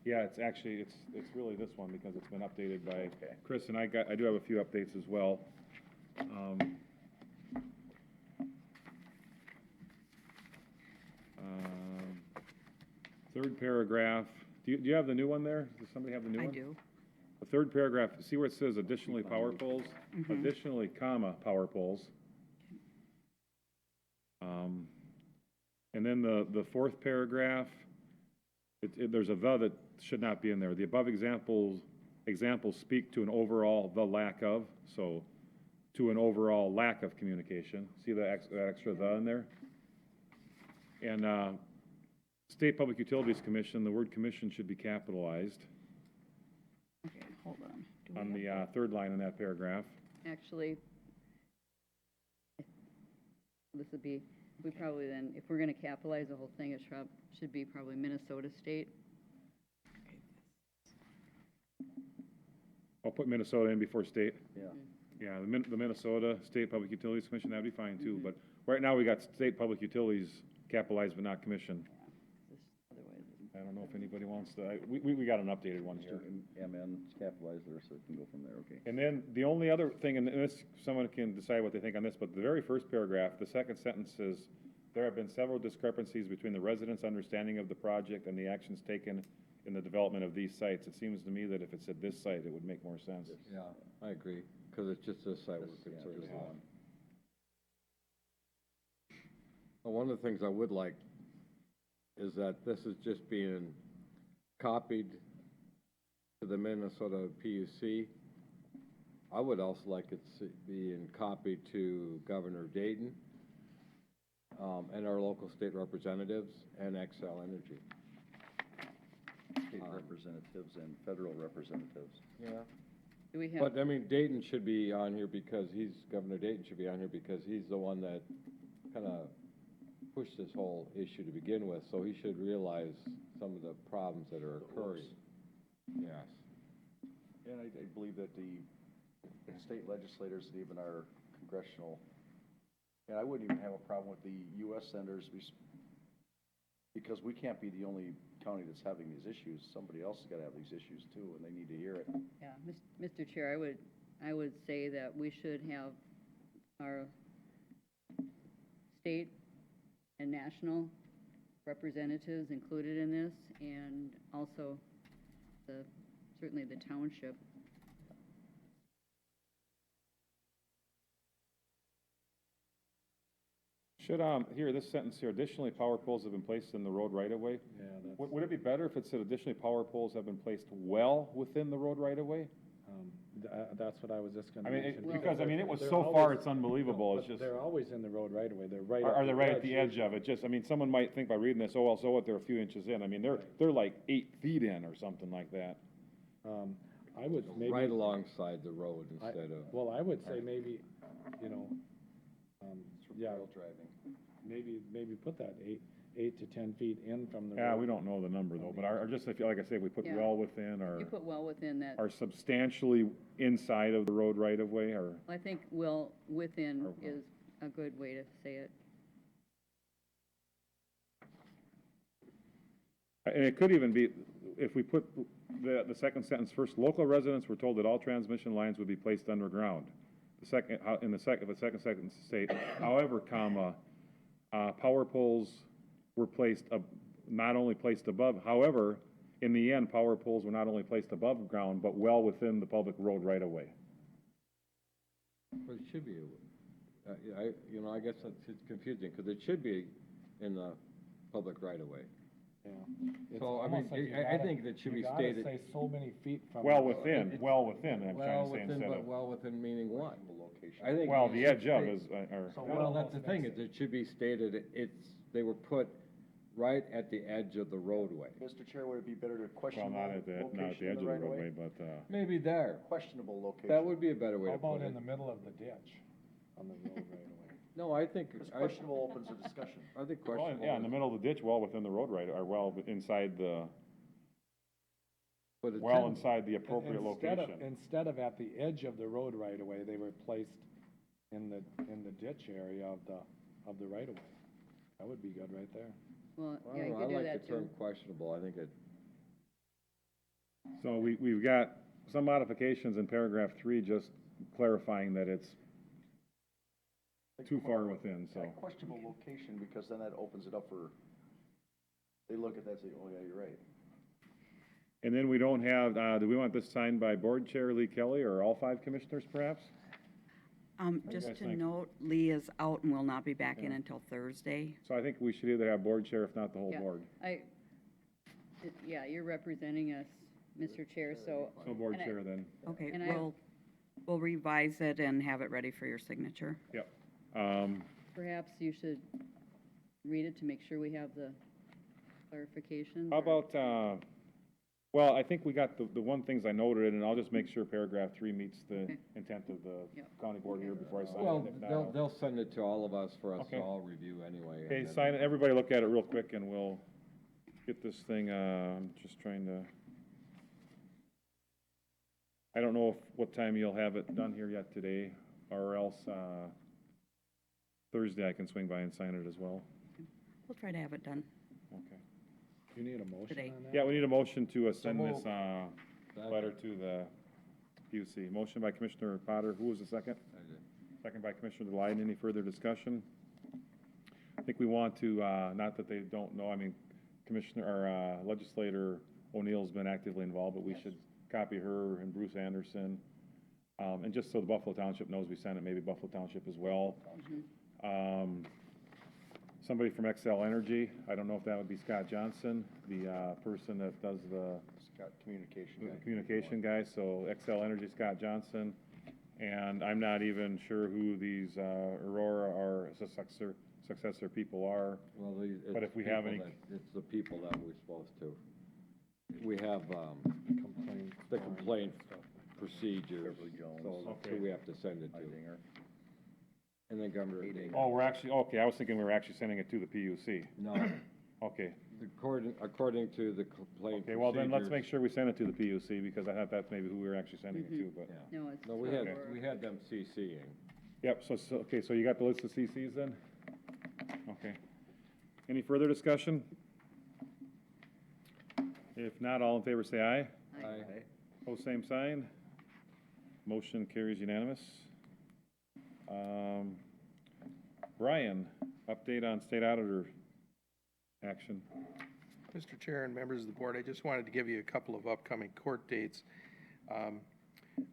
[SPEAKER 3] Yeah, it's actually, it's really this one because it's been updated by
[SPEAKER 6] Okay.
[SPEAKER 3] Chris, and I do have a few updates as well. Third paragraph, do you have the new one there? Does somebody have the new
[SPEAKER 13] I
[SPEAKER 3] one?
[SPEAKER 13] do.
[SPEAKER 3] The third paragraph, see where it says additionally power poles? Additionally, comma, power poles. And then the fourth paragraph, there's a "the" that should not be in there. The above examples speak to an overall, the lack of, so to an overall lack of communication. See that extra "the" in there? And State Public Utilities Commission, the word commission should be capitalized
[SPEAKER 13] Okay, hold on. Do we
[SPEAKER 3] on
[SPEAKER 13] have
[SPEAKER 3] the third line in that paragraph.
[SPEAKER 2] actually, this would be, we probably then, if we're gonna capitalize the whole thing, it should be probably Minnesota State.
[SPEAKER 3] I'll put Minnesota in before state.
[SPEAKER 6] Yeah.
[SPEAKER 3] Yeah, the Minnesota State Public Utilities Commission, that'd be fine too, but right now we got State Public Utilities capitalized but not commission.
[SPEAKER 2] This, otherwise,
[SPEAKER 3] I don't know if anybody wants to, we got an updated one here.
[SPEAKER 6] MN is capitalized there, so it can go from there, okay.
[SPEAKER 3] And then the only other thing, and this, someone can decide what they think on this, but the very first paragraph, the second sentence says, there have been several discrepancies between the residents' understanding of the project and the actions taken in the development of these sites. It seems to me that if it said this site, it would make more sense.
[SPEAKER 1] Yeah, I agree, because it's just this site we're
[SPEAKER 6] Yeah,
[SPEAKER 1] concerned
[SPEAKER 6] just
[SPEAKER 1] about.
[SPEAKER 6] one.
[SPEAKER 1] Well, one of the things I would like is that this is just being copied to the Minnesota PUC. I would also like it being copied to Governor Dayton, and our local state representatives and Xcel Energy.
[SPEAKER 6] State representatives and federal representatives.
[SPEAKER 1] Yeah.
[SPEAKER 2] do we have,
[SPEAKER 1] But, I mean, Dayton should be on here because Governor Dayton should be on here because he's the one that kinda pushed this whole issue to begin with, so he should realize some of the problems that are occurring. Yes.
[SPEAKER 6] And I believe that the state legislators and even our congressional, and I wouldn't even have a problem with the US senators, because we can't be the only county that's having these issues. Somebody else has gotta have these issues too, and they need to hear it.
[SPEAKER 2] yeah, Mr. Chair, I would say that we should have our state and national representatives included in this, and also certainly the township.
[SPEAKER 3] Should, here, this sentence here, additionally, power poles have been placed in the road right-of-way.
[SPEAKER 9] Yeah, that's,
[SPEAKER 3] Would it be better if it said additionally, power poles have been placed well within the road right-of-way?
[SPEAKER 9] that's what I was just gonna
[SPEAKER 3] I mean,
[SPEAKER 9] mention.
[SPEAKER 3] because, I mean, it was
[SPEAKER 9] they're
[SPEAKER 3] so far,
[SPEAKER 9] always-
[SPEAKER 3] it's unbelievable,
[SPEAKER 9] No,
[SPEAKER 3] it's
[SPEAKER 9] but
[SPEAKER 3] just,
[SPEAKER 9] they're always in the road right away, they're right
[SPEAKER 3] are
[SPEAKER 9] at
[SPEAKER 3] they
[SPEAKER 9] the
[SPEAKER 3] right at the edge
[SPEAKER 9] usually.
[SPEAKER 3] of it? Just, I mean, someone might think by reading this, oh, well, so what, they're a few inches in. I mean, they're like 8 feet in or something like that.
[SPEAKER 9] I would maybe.
[SPEAKER 1] Right alongside the road
[SPEAKER 9] I-
[SPEAKER 1] instead of.
[SPEAKER 9] Well, I would say maybe, you know, yeah,
[SPEAKER 6] Trail driving.
[SPEAKER 9] maybe put that 8 to 10 feet in from the road.
[SPEAKER 3] Yeah, we don't know the number though, but just if, like I say, we put
[SPEAKER 2] Yeah.
[SPEAKER 3] well within or
[SPEAKER 2] You put well within that.
[SPEAKER 3] are substantially inside of the road right of way or?
[SPEAKER 2] I think well within
[SPEAKER 3] Okay.
[SPEAKER 2] is a good way to say it.
[SPEAKER 3] And it could even be, if we put the second sentence first, local residents were told that all transmission lines would be placed underground. The second, in the second sentence state, however, comma, power poles were placed, not only placed above, however, in the end, power poles were not only placed above ground, but well within the public road right of way.
[SPEAKER 1] But it should be, I guess it's confusing, because it should be in the public right of way.
[SPEAKER 9] Yeah. It's
[SPEAKER 1] So, I mean,
[SPEAKER 9] almost like you
[SPEAKER 1] I
[SPEAKER 9] gotta-
[SPEAKER 1] think that should be
[SPEAKER 9] You gotta
[SPEAKER 1] stated.
[SPEAKER 9] say so many feet from.
[SPEAKER 3] Well
[SPEAKER 9] the-
[SPEAKER 3] within, I'm
[SPEAKER 1] Well
[SPEAKER 3] trying to say
[SPEAKER 1] within,
[SPEAKER 3] instead
[SPEAKER 1] but
[SPEAKER 3] of,
[SPEAKER 1] well within meaning what?
[SPEAKER 6] Location.
[SPEAKER 1] I think.
[SPEAKER 3] well,
[SPEAKER 1] it
[SPEAKER 3] the
[SPEAKER 1] should
[SPEAKER 3] edge of
[SPEAKER 1] state-
[SPEAKER 3] is, or.
[SPEAKER 9] So
[SPEAKER 1] Well, that's the thing, is it should be stated, they were put right at the edge of the roadway.
[SPEAKER 6] Mr. Chair, would it be better to
[SPEAKER 3] Well,
[SPEAKER 6] questionable
[SPEAKER 3] not at the
[SPEAKER 6] location
[SPEAKER 3] edge
[SPEAKER 6] in
[SPEAKER 3] of
[SPEAKER 6] the
[SPEAKER 3] the
[SPEAKER 6] right of
[SPEAKER 3] roadway,
[SPEAKER 6] way?
[SPEAKER 3] but,
[SPEAKER 1] Maybe there.
[SPEAKER 6] Questionable location.
[SPEAKER 1] That would be a better way
[SPEAKER 9] How
[SPEAKER 1] to put
[SPEAKER 9] about
[SPEAKER 1] it.
[SPEAKER 9] in the middle of the ditch on the road right away?
[SPEAKER 1] No, I think,
[SPEAKER 6] Because questionable opens a discussion.
[SPEAKER 1] I think
[SPEAKER 3] well,
[SPEAKER 1] questionable.
[SPEAKER 3] yeah, in the middle of the ditch, well within the road right, or well inside the,
[SPEAKER 1] But it's
[SPEAKER 3] well
[SPEAKER 1] in-
[SPEAKER 3] inside the appropriate location.
[SPEAKER 9] Instead of at the edge of the road right away, they were placed in the ditch area of the right of way. That would be good right there.
[SPEAKER 2] Well,
[SPEAKER 1] I
[SPEAKER 2] yeah,
[SPEAKER 1] don't
[SPEAKER 2] you
[SPEAKER 1] know,
[SPEAKER 2] could do
[SPEAKER 1] I like
[SPEAKER 2] that
[SPEAKER 1] the term
[SPEAKER 2] too.
[SPEAKER 1] questionable, I think it,
[SPEAKER 3] So we've got some modifications in paragraph 3, just clarifying that it's too far within, so.
[SPEAKER 6] Questionable location, because then that opens it up for, they look at that and say, oh yeah, you're right.
[SPEAKER 3] And then we don't have, do we want this signed by Board Chair Lee Kelly or all 5 commissioners perhaps?
[SPEAKER 13] Um,
[SPEAKER 3] do you
[SPEAKER 13] just
[SPEAKER 3] guys
[SPEAKER 13] to
[SPEAKER 3] think?
[SPEAKER 13] note, Lee is out and will not be back in
[SPEAKER 3] Yeah.
[SPEAKER 13] until Thursday.
[SPEAKER 3] So I think we should either have Board Chair, if not the whole
[SPEAKER 2] Yeah.
[SPEAKER 3] board.
[SPEAKER 2] Yeah, you're representing us, Mr. Chair, so.
[SPEAKER 3] So Board
[SPEAKER 2] and I-
[SPEAKER 3] Chair then,
[SPEAKER 13] Okay,
[SPEAKER 2] And I-
[SPEAKER 13] we'll revise it and have it ready for your signature.
[SPEAKER 3] yep.
[SPEAKER 2] Perhaps you should read it to make sure we have the clarification.
[SPEAKER 3] How about, well, I think we got the one things I noted, and I'll just make sure paragraph 3 meets the
[SPEAKER 2] Okay.
[SPEAKER 3] intent of the
[SPEAKER 2] Yep.
[SPEAKER 3] county board here before I sign it.
[SPEAKER 1] well,
[SPEAKER 3] If not,
[SPEAKER 1] they'll send it to all of us for us to
[SPEAKER 3] Okay.
[SPEAKER 1] all review anyway. and
[SPEAKER 3] Okay,
[SPEAKER 1] then-
[SPEAKER 3] sign it, everybody look at it real quick and we'll get this thing, I'm just trying to, I don't know what time you'll have it done here yet today, or else, Thursday I can swing by and sign it as well.
[SPEAKER 13] We'll try to have it done
[SPEAKER 3] Okay.
[SPEAKER 9] You need a motion
[SPEAKER 13] today.
[SPEAKER 9] on that?
[SPEAKER 3] Yeah, we need a motion to send this,
[SPEAKER 1] moved.
[SPEAKER 3] letter to the PUC. Motion by Commissioner Potter, who was the second?
[SPEAKER 1] I did.
[SPEAKER 3] Second by Commissioner Deline. Any further discussion? I think we want to, not that they don't know, I mean, Commissioner, or Legislator O'Neill's been actively involved, but we should copy her and Bruce Anderson. And just so the Buffalo Township knows we sent it, maybe Buffalo Township as well. Somebody from XL Energy, I don't know if that would be Scott Johnson, the person that does the
[SPEAKER 6] Scott, communication
[SPEAKER 3] the
[SPEAKER 6] guy.
[SPEAKER 3] communication guy, so XL Energy, Scott Johnson. And I'm not even sure who these, Aurora or successor people are.
[SPEAKER 1] Well,
[SPEAKER 3] But if we have any-
[SPEAKER 1] It's the people that we're supposed to. We have,
[SPEAKER 9] Complaint.
[SPEAKER 1] the complaint
[SPEAKER 9] stuff.
[SPEAKER 1] procedures,
[SPEAKER 6] Beverly Jones.
[SPEAKER 1] so who
[SPEAKER 3] Okay.
[SPEAKER 1] we have to send it to.
[SPEAKER 6] Heidinger.
[SPEAKER 1] And then Governor Dayton.
[SPEAKER 3] Oh, we're actually, okay, I was thinking we were actually sending it to the PUC.
[SPEAKER 1] No,
[SPEAKER 3] Okay,
[SPEAKER 1] according to the complaint
[SPEAKER 3] okay, well then, let's
[SPEAKER 1] procedures-
[SPEAKER 3] make sure we send it to the PUC, because I thought that's maybe who we were actually sending it to, but.
[SPEAKER 1] Yeah.
[SPEAKER 2] No, it's.
[SPEAKER 1] No, we had them CCing.
[SPEAKER 3] Yep, so, okay, so you got the list of CCs then? Okay. Any further discussion? If not, all in favor say aye.
[SPEAKER 1] Aye.
[SPEAKER 3] Pose same sign. Motion carries unanimous. Brian, update on state auditor action.
[SPEAKER 5] Mr. Chair and members of the board, I just wanted to give you a couple of upcoming court dates.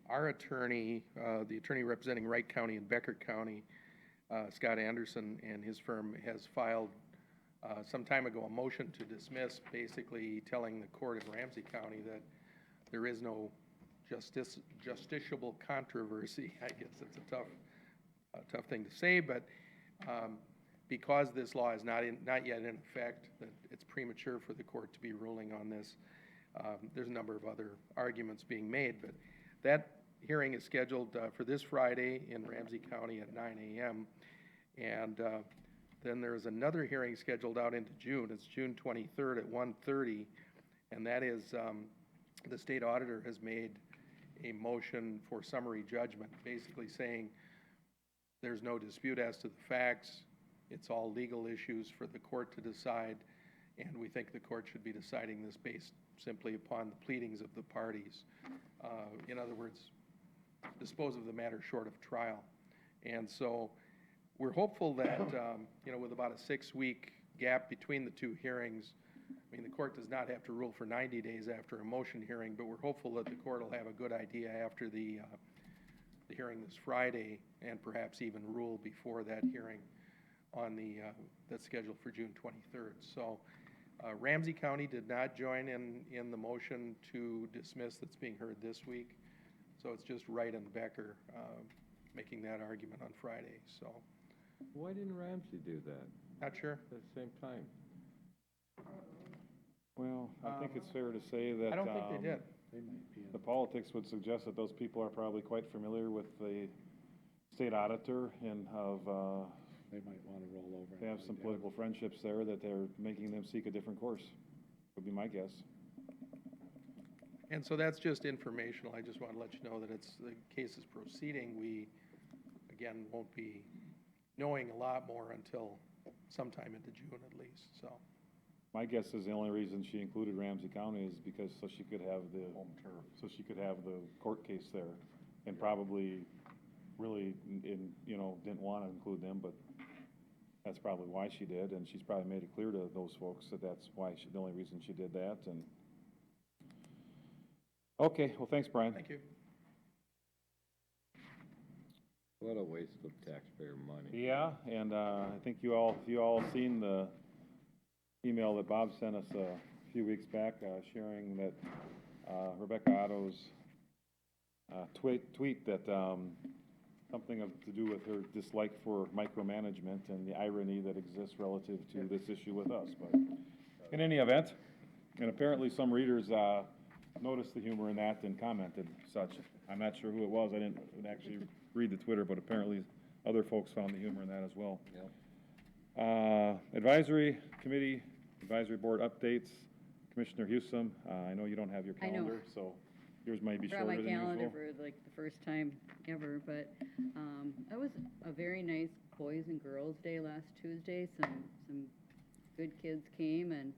[SPEAKER 5] Our attorney, the attorney representing Wright County and Becker County, Scott Anderson and his firm, has filed some time ago a motion to dismiss, basically telling the court in Ramsey County that there is no justiciable controversy. I guess it's a tough thing to say, but because this law is not yet in effect, that it's premature for the court to be ruling on this. There's a number of other arguments being made, but that hearing is scheduled for this Friday in Ramsey County at 9 a.m. And Then there's another hearing scheduled out into June. It's June 23rd at 1:30, and that is, the state auditor has made a motion for summary judgment, basically saying there's no dispute as to the facts. It's all legal issues for the court to decide, and we think the court should be deciding this based simply upon the pleadings of the parties. In other words, dispose of the matter short of trial. And so we're hopeful that, with about a 6-week gap between the two hearings, I mean, the court does not have to rule for 90 days after a motion hearing, but we're hopeful that the court will have a good idea after the hearing this Friday, and perhaps even rule before that hearing on that's scheduled for June 23rd. So Ramsey County did not join in the motion to dismiss that's being heard this week. So it's just Wright and Becker making that argument on Friday, so.
[SPEAKER 1] Why didn't Ramsey do that
[SPEAKER 5] Not sure.
[SPEAKER 1] at the same time?
[SPEAKER 3] Well, I think it's fair to say that.
[SPEAKER 5] I don't think they did.
[SPEAKER 3] The politics would suggest that those people are probably quite familiar with the state auditor and
[SPEAKER 9] They might want to roll over.
[SPEAKER 3] they have some political friendships there that they're making them seek a different course, would be my guess.
[SPEAKER 5] And so that's just informational. I just want to let you know that the case is proceeding. We, again, won't be knowing a lot more until sometime into June at least, so.
[SPEAKER 3] My guess is the only reason she included Ramsey County is because so she could have the court case there, and probably really didn't want to include them, but that's probably why she did, and she's probably made it clear to those folks that that's why the only reason she did that. And okay, well, thanks, Brian.
[SPEAKER 5] Thank you.
[SPEAKER 1] What a waste of taxpayer money.
[SPEAKER 3] Yeah, and I think you all seen the email that Bob sent us a few weeks back, sharing that Rebecca Otto's tweet that something to do with her dislike for micromanagement and the irony that exists relative to this issue with us. But in any event, and apparently some readers noticed the humor in that and commented such. I'm not sure who it was. I didn't actually read the Twitter, but apparently other folks found the humor in that as well.
[SPEAKER 1] Yep.
[SPEAKER 3] Advisory committee, advisory board updates. Commissioner Hewsome, I know you don't have your
[SPEAKER 2] I know.
[SPEAKER 3] calendar, so yours might be
[SPEAKER 2] Brought
[SPEAKER 3] shorter
[SPEAKER 2] my
[SPEAKER 3] than
[SPEAKER 2] calendar
[SPEAKER 3] usual.
[SPEAKER 2] for like the first time ever, but it was a very nice Boys and Girls Day last Tuesday. Some good kids came, and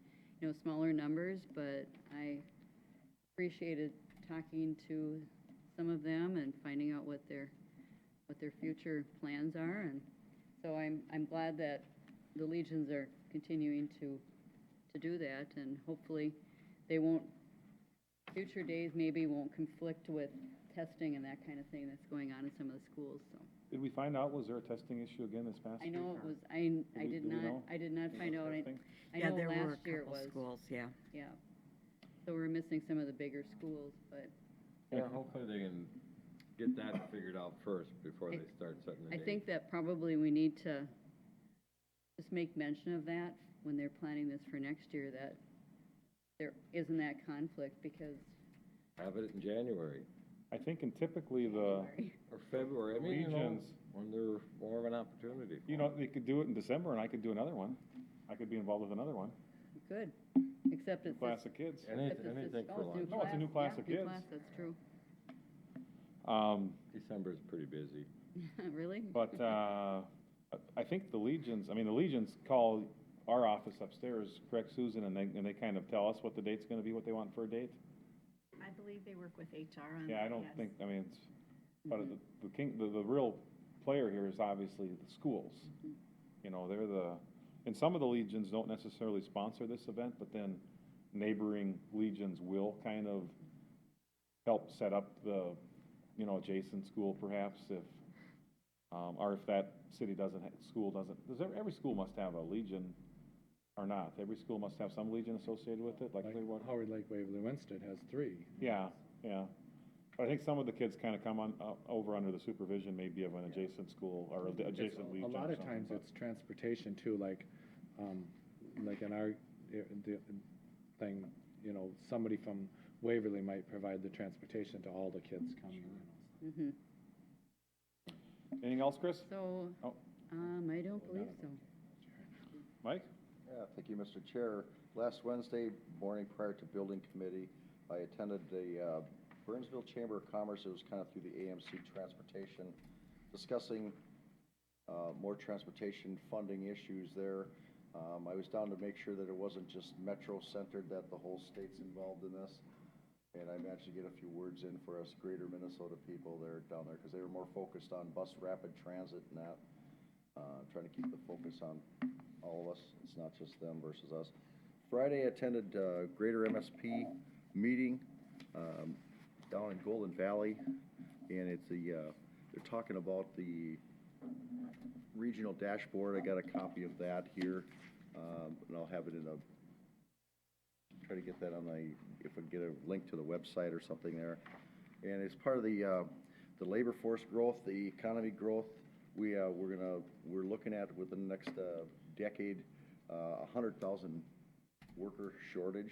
[SPEAKER 2] smaller numbers, but I appreciated talking to some of them and finding out what their future plans are, and so I'm glad that the Legions are continuing to do that, and hopefully they won't, future days maybe won't conflict with testing and that kind of thing that's going on in some of the schools, so.
[SPEAKER 3] Did we find out, was there a testing issue again this past
[SPEAKER 2] I
[SPEAKER 3] week?
[SPEAKER 2] know it
[SPEAKER 3] or-
[SPEAKER 2] was,
[SPEAKER 3] Do we know?
[SPEAKER 2] I did not
[SPEAKER 3] Was
[SPEAKER 2] find
[SPEAKER 3] it
[SPEAKER 2] out,
[SPEAKER 3] testing?
[SPEAKER 2] I
[SPEAKER 13] Yeah,
[SPEAKER 2] know
[SPEAKER 13] there were a
[SPEAKER 2] last year it
[SPEAKER 13] couple
[SPEAKER 2] was,
[SPEAKER 13] schools, yeah.
[SPEAKER 2] yeah. So we're missing some of the bigger schools, but
[SPEAKER 1] Yeah, hopefully they can get that figured out first before they start setting the
[SPEAKER 2] I
[SPEAKER 1] date.
[SPEAKER 2] think that probably we need to just make mention of that when they're planning this for next year, that there isn't that conflict, because
[SPEAKER 1] Have it in January
[SPEAKER 3] I think, and typically the,
[SPEAKER 1] or February. I mean,
[SPEAKER 3] Legions,
[SPEAKER 1] when they're more of an opportunity.
[SPEAKER 3] they could do it in December and I could do another one. I could be involved with another one.
[SPEAKER 2] good, except it's.
[SPEAKER 3] Class of kids.
[SPEAKER 1] Anything for lunch.
[SPEAKER 3] No, it's a new class
[SPEAKER 2] yeah,
[SPEAKER 3] of
[SPEAKER 2] new
[SPEAKER 3] kids.
[SPEAKER 2] class, that's true.
[SPEAKER 1] December's pretty busy.
[SPEAKER 2] Really?
[SPEAKER 3] But I think the Legions call our office upstairs, correct, Susan, and they kind of tell us what the date's gonna be, what they want for a date.
[SPEAKER 14] I believe they work with HR on that.
[SPEAKER 3] Yeah, I don't
[SPEAKER 14] yes.
[SPEAKER 3] think, it's, but the real player here is obviously the schools. They're and some of the Legions don't necessarily sponsor this event, but then neighboring Legions will kind of help set up the, adjacent school perhaps if, or if that city school doesn't, every school must have a Legion or not. Every school must have some Legion associated with it, like Clearwater.
[SPEAKER 9] Howard Lake Waverly Winston has 3.
[SPEAKER 3] Yeah. But I think some of the kids kind of come on, over under the supervision maybe of an adjacent school or adjacent Legion.
[SPEAKER 9] A lot
[SPEAKER 3] or
[SPEAKER 9] of
[SPEAKER 3] something,
[SPEAKER 9] times
[SPEAKER 3] but-
[SPEAKER 9] it's transportation too, like in our the thing, somebody from Waverly might provide the transportation to all the kids coming.
[SPEAKER 2] Mm-hmm.
[SPEAKER 3] Anything else, Chris?
[SPEAKER 2] So,
[SPEAKER 3] Oh.
[SPEAKER 2] I don't believe so.
[SPEAKER 6] Thank you, Mr. Chair. Last Wednesday morning, prior to building committee, I attended the Burnsville Chamber of Commerce. It was kind of through the AMC Transportation, discussing more transportation funding issues there. I was down to make sure that it wasn't just metro-centered, that the whole state's involved in this. And I managed to get a few words in for us greater Minnesota people there, down there, because they were more focused on bus rapid transit and that. Trying to keep the focus on all of us. It's not just them versus us. Friday, I attended Greater MSP meeting down in Golden Valley, and it's they're talking about the regional dashboard. I got a copy of that here, and I'll have it in try to get that on if I can get a link to the website or something there. And it's part of the labor force growth, the economy growth. We're looking at within the next decade, 100,000 worker shortage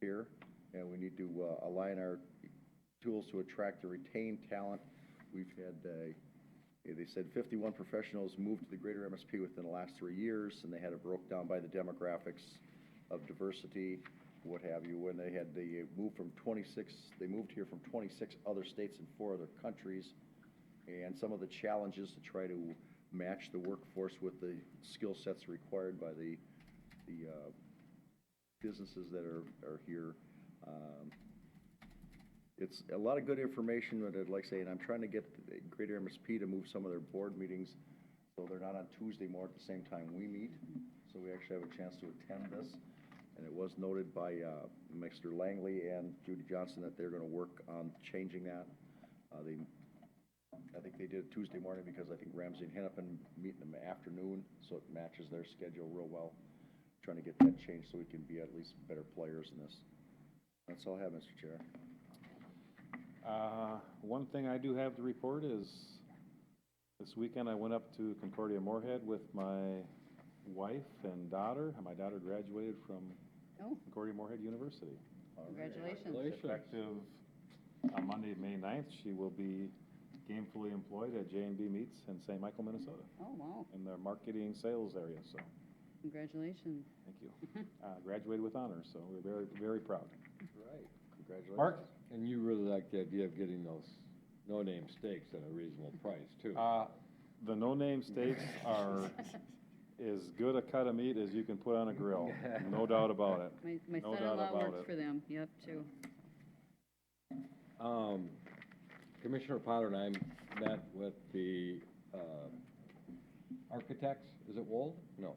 [SPEAKER 6] here, and we need to align our tools to attract and retain talent. We've had, they said 51 professionals moved to the Greater MSP within the last 3 years, and they had it broke down by the demographics of diversity, what have you. When they moved from 26, they moved here from 26 other states and 4 other countries, and some of the challenges to try to match the workforce with the skill sets required by the businesses that are here. It's a lot of good information, but I'd like to say, and I'm trying to get the Greater MSP to move some of their board meetings so they're not on Tuesday more at the same time we meet, so we actually have a chance to attend this. And it was noted by Mr. Langley and Judy Johnson that they're going to work on changing that. I think they did it Tuesday morning because I think Ramsey and Hennepin meet in the afternoon, so it matches their schedule real well. Trying to get that changed so we can be at least better players in this. That's all I have, Mr. Chair.
[SPEAKER 3] One thing I do have to report is this weekend I went up to Concordia Moorhead with my wife and daughter. My daughter graduated from Concordia Moorhead University.
[SPEAKER 2] Congratulations.
[SPEAKER 3] Effective on Monday, May 9th, she will be gainfully employed at J&B Meats in St. Michael, Minnesota.
[SPEAKER 2] Oh, wow.
[SPEAKER 3] In the marketing sales area, so.
[SPEAKER 2] Congratulations.
[SPEAKER 3] Thank you. Graduated with honors, so we're very, very proud.
[SPEAKER 6] Right. Congratulations.
[SPEAKER 3] Mark?
[SPEAKER 1] And you really like the idea of getting those no-name steaks at a reasonable price, too.
[SPEAKER 3] The no-name steaks are as good a cut of meat as you can put on a grill. No doubt about it.
[SPEAKER 2] My
[SPEAKER 3] No doubt
[SPEAKER 2] son-in-law
[SPEAKER 3] about
[SPEAKER 2] works
[SPEAKER 3] it.
[SPEAKER 2] for them, yep, too.
[SPEAKER 1] Commissioner Potter and I met with the architects, is it Wold? No.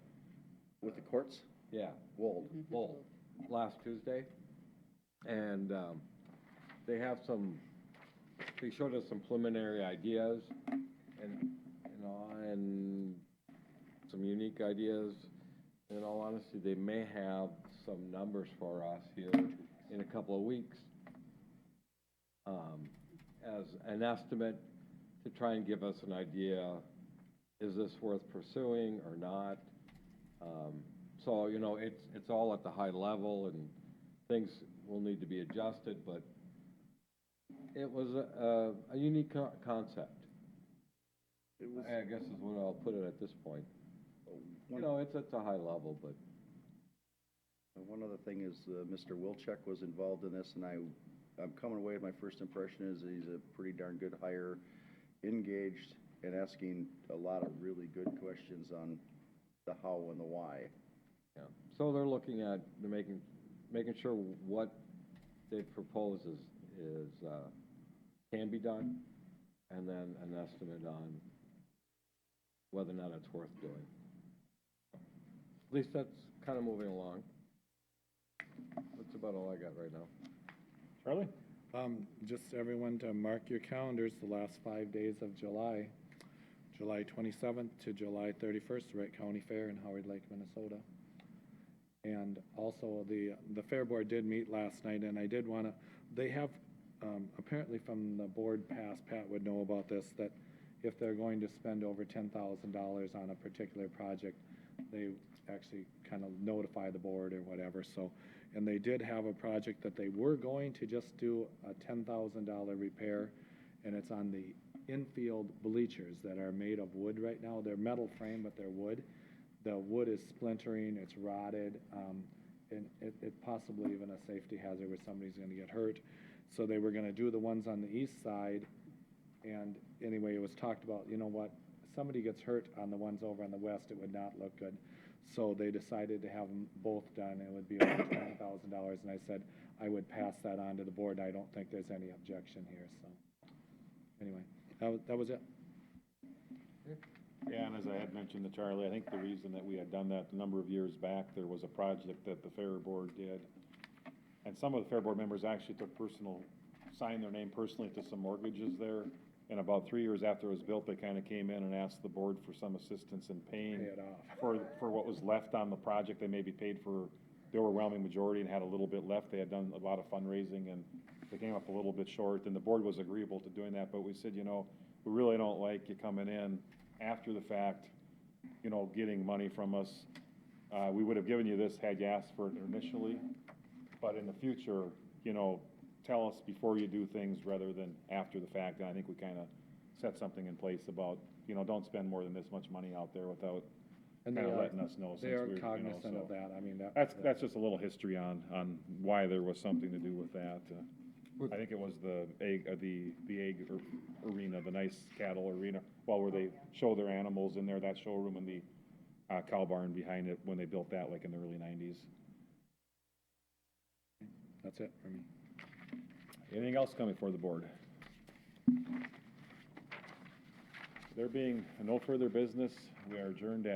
[SPEAKER 6] With the courts?
[SPEAKER 1] Yeah.
[SPEAKER 6] Wold.
[SPEAKER 1] Wold, last Tuesday. And they showed us some preliminary ideas and, and some unique ideas. In all honesty, they may have some numbers for us here in a couple of weeks as an estimate to try and give us an idea, is this worth pursuing or not? So, you know, it's all at the high level and things will need to be adjusted, but it was a unique concept.
[SPEAKER 6] It was,
[SPEAKER 1] I guess is what I'll put it at this point. You know, it's at a high level, but.
[SPEAKER 6] One other thing is Mr. Wilczek was involved in this, and I'm coming away with my first impression is he's a pretty darn good hire, engaged, and asking a lot of really good questions on the how and the why.
[SPEAKER 1] Yeah, so they're looking at, they're making sure what they propose is can be done, and then an estimate on whether or not it's worth doing. At least that's kind of moving along. That's about all I got right now.
[SPEAKER 3] Charlie?
[SPEAKER 9] Just everyone to mark your calendars, the last 5 days of July, July 27th to July 31st, Wright County Fair in Howard Lake, Minnesota. And also the Fair Board did meet last night, and I did want to, they have, apparently from the board past, Pat would know about this, that if they're going to spend over $10,000 on a particular project, they actually kind of notify the board or whatever, so. And they did have a project that they were going to just do a $10,000 repair, and it's on the infield bleachers that are made of wood right now. They're metal frame, but they're wood. the wood is splintering, it's rotted, and it possibly even a safety hazard where somebody's gonna get hurt. So they were gonna do the ones on the east side, and anyway, it was talked about, you know what, if somebody gets hurt on the ones over on the west, it would not look good. So they decided to have them both done, it would be over $20,000, and I said, I would pass that on to the board, I don't think there's any objection here, so. Anyway, that was it.
[SPEAKER 3] Yeah, and as I had mentioned to Charlie, I think the reason that we had done that a number of years back, there was a project that the Fair Board did. And some of the Fair Board members actually signed their name personally to some mortgages there. And about 3 years after it was built, they kind of came in and asked the board for some assistance in paying
[SPEAKER 9] Pay it off.
[SPEAKER 3] for what was left on the project. They maybe paid for the overwhelming majority and had a little bit left. They had done a lot of fundraising and they came up a little bit short, and the board was agreeable to doing that. But we said, you know, we really don't like you coming in after the fact, you know, getting money from us. We would have given you this had you asked for it initially, but in the future, you know, tell us before you do things rather than after the fact. And I think we kind of set something in place about, you know, don't spend more than this much money out there without kind of letting us know.
[SPEAKER 9] They
[SPEAKER 3] since
[SPEAKER 9] are
[SPEAKER 3] we're, you know,
[SPEAKER 9] cognizant
[SPEAKER 3] so
[SPEAKER 9] of that, I mean,
[SPEAKER 3] that's just a little history on why there was something to do with that. I think it was the egg arena, the nice cattle arena, where they show their animals in there, that showroom and the cow barn behind it when they built that like in the early 90s.
[SPEAKER 9] That's it for me.
[SPEAKER 3] Anything else coming before the board? There being no further business, we are adjourned at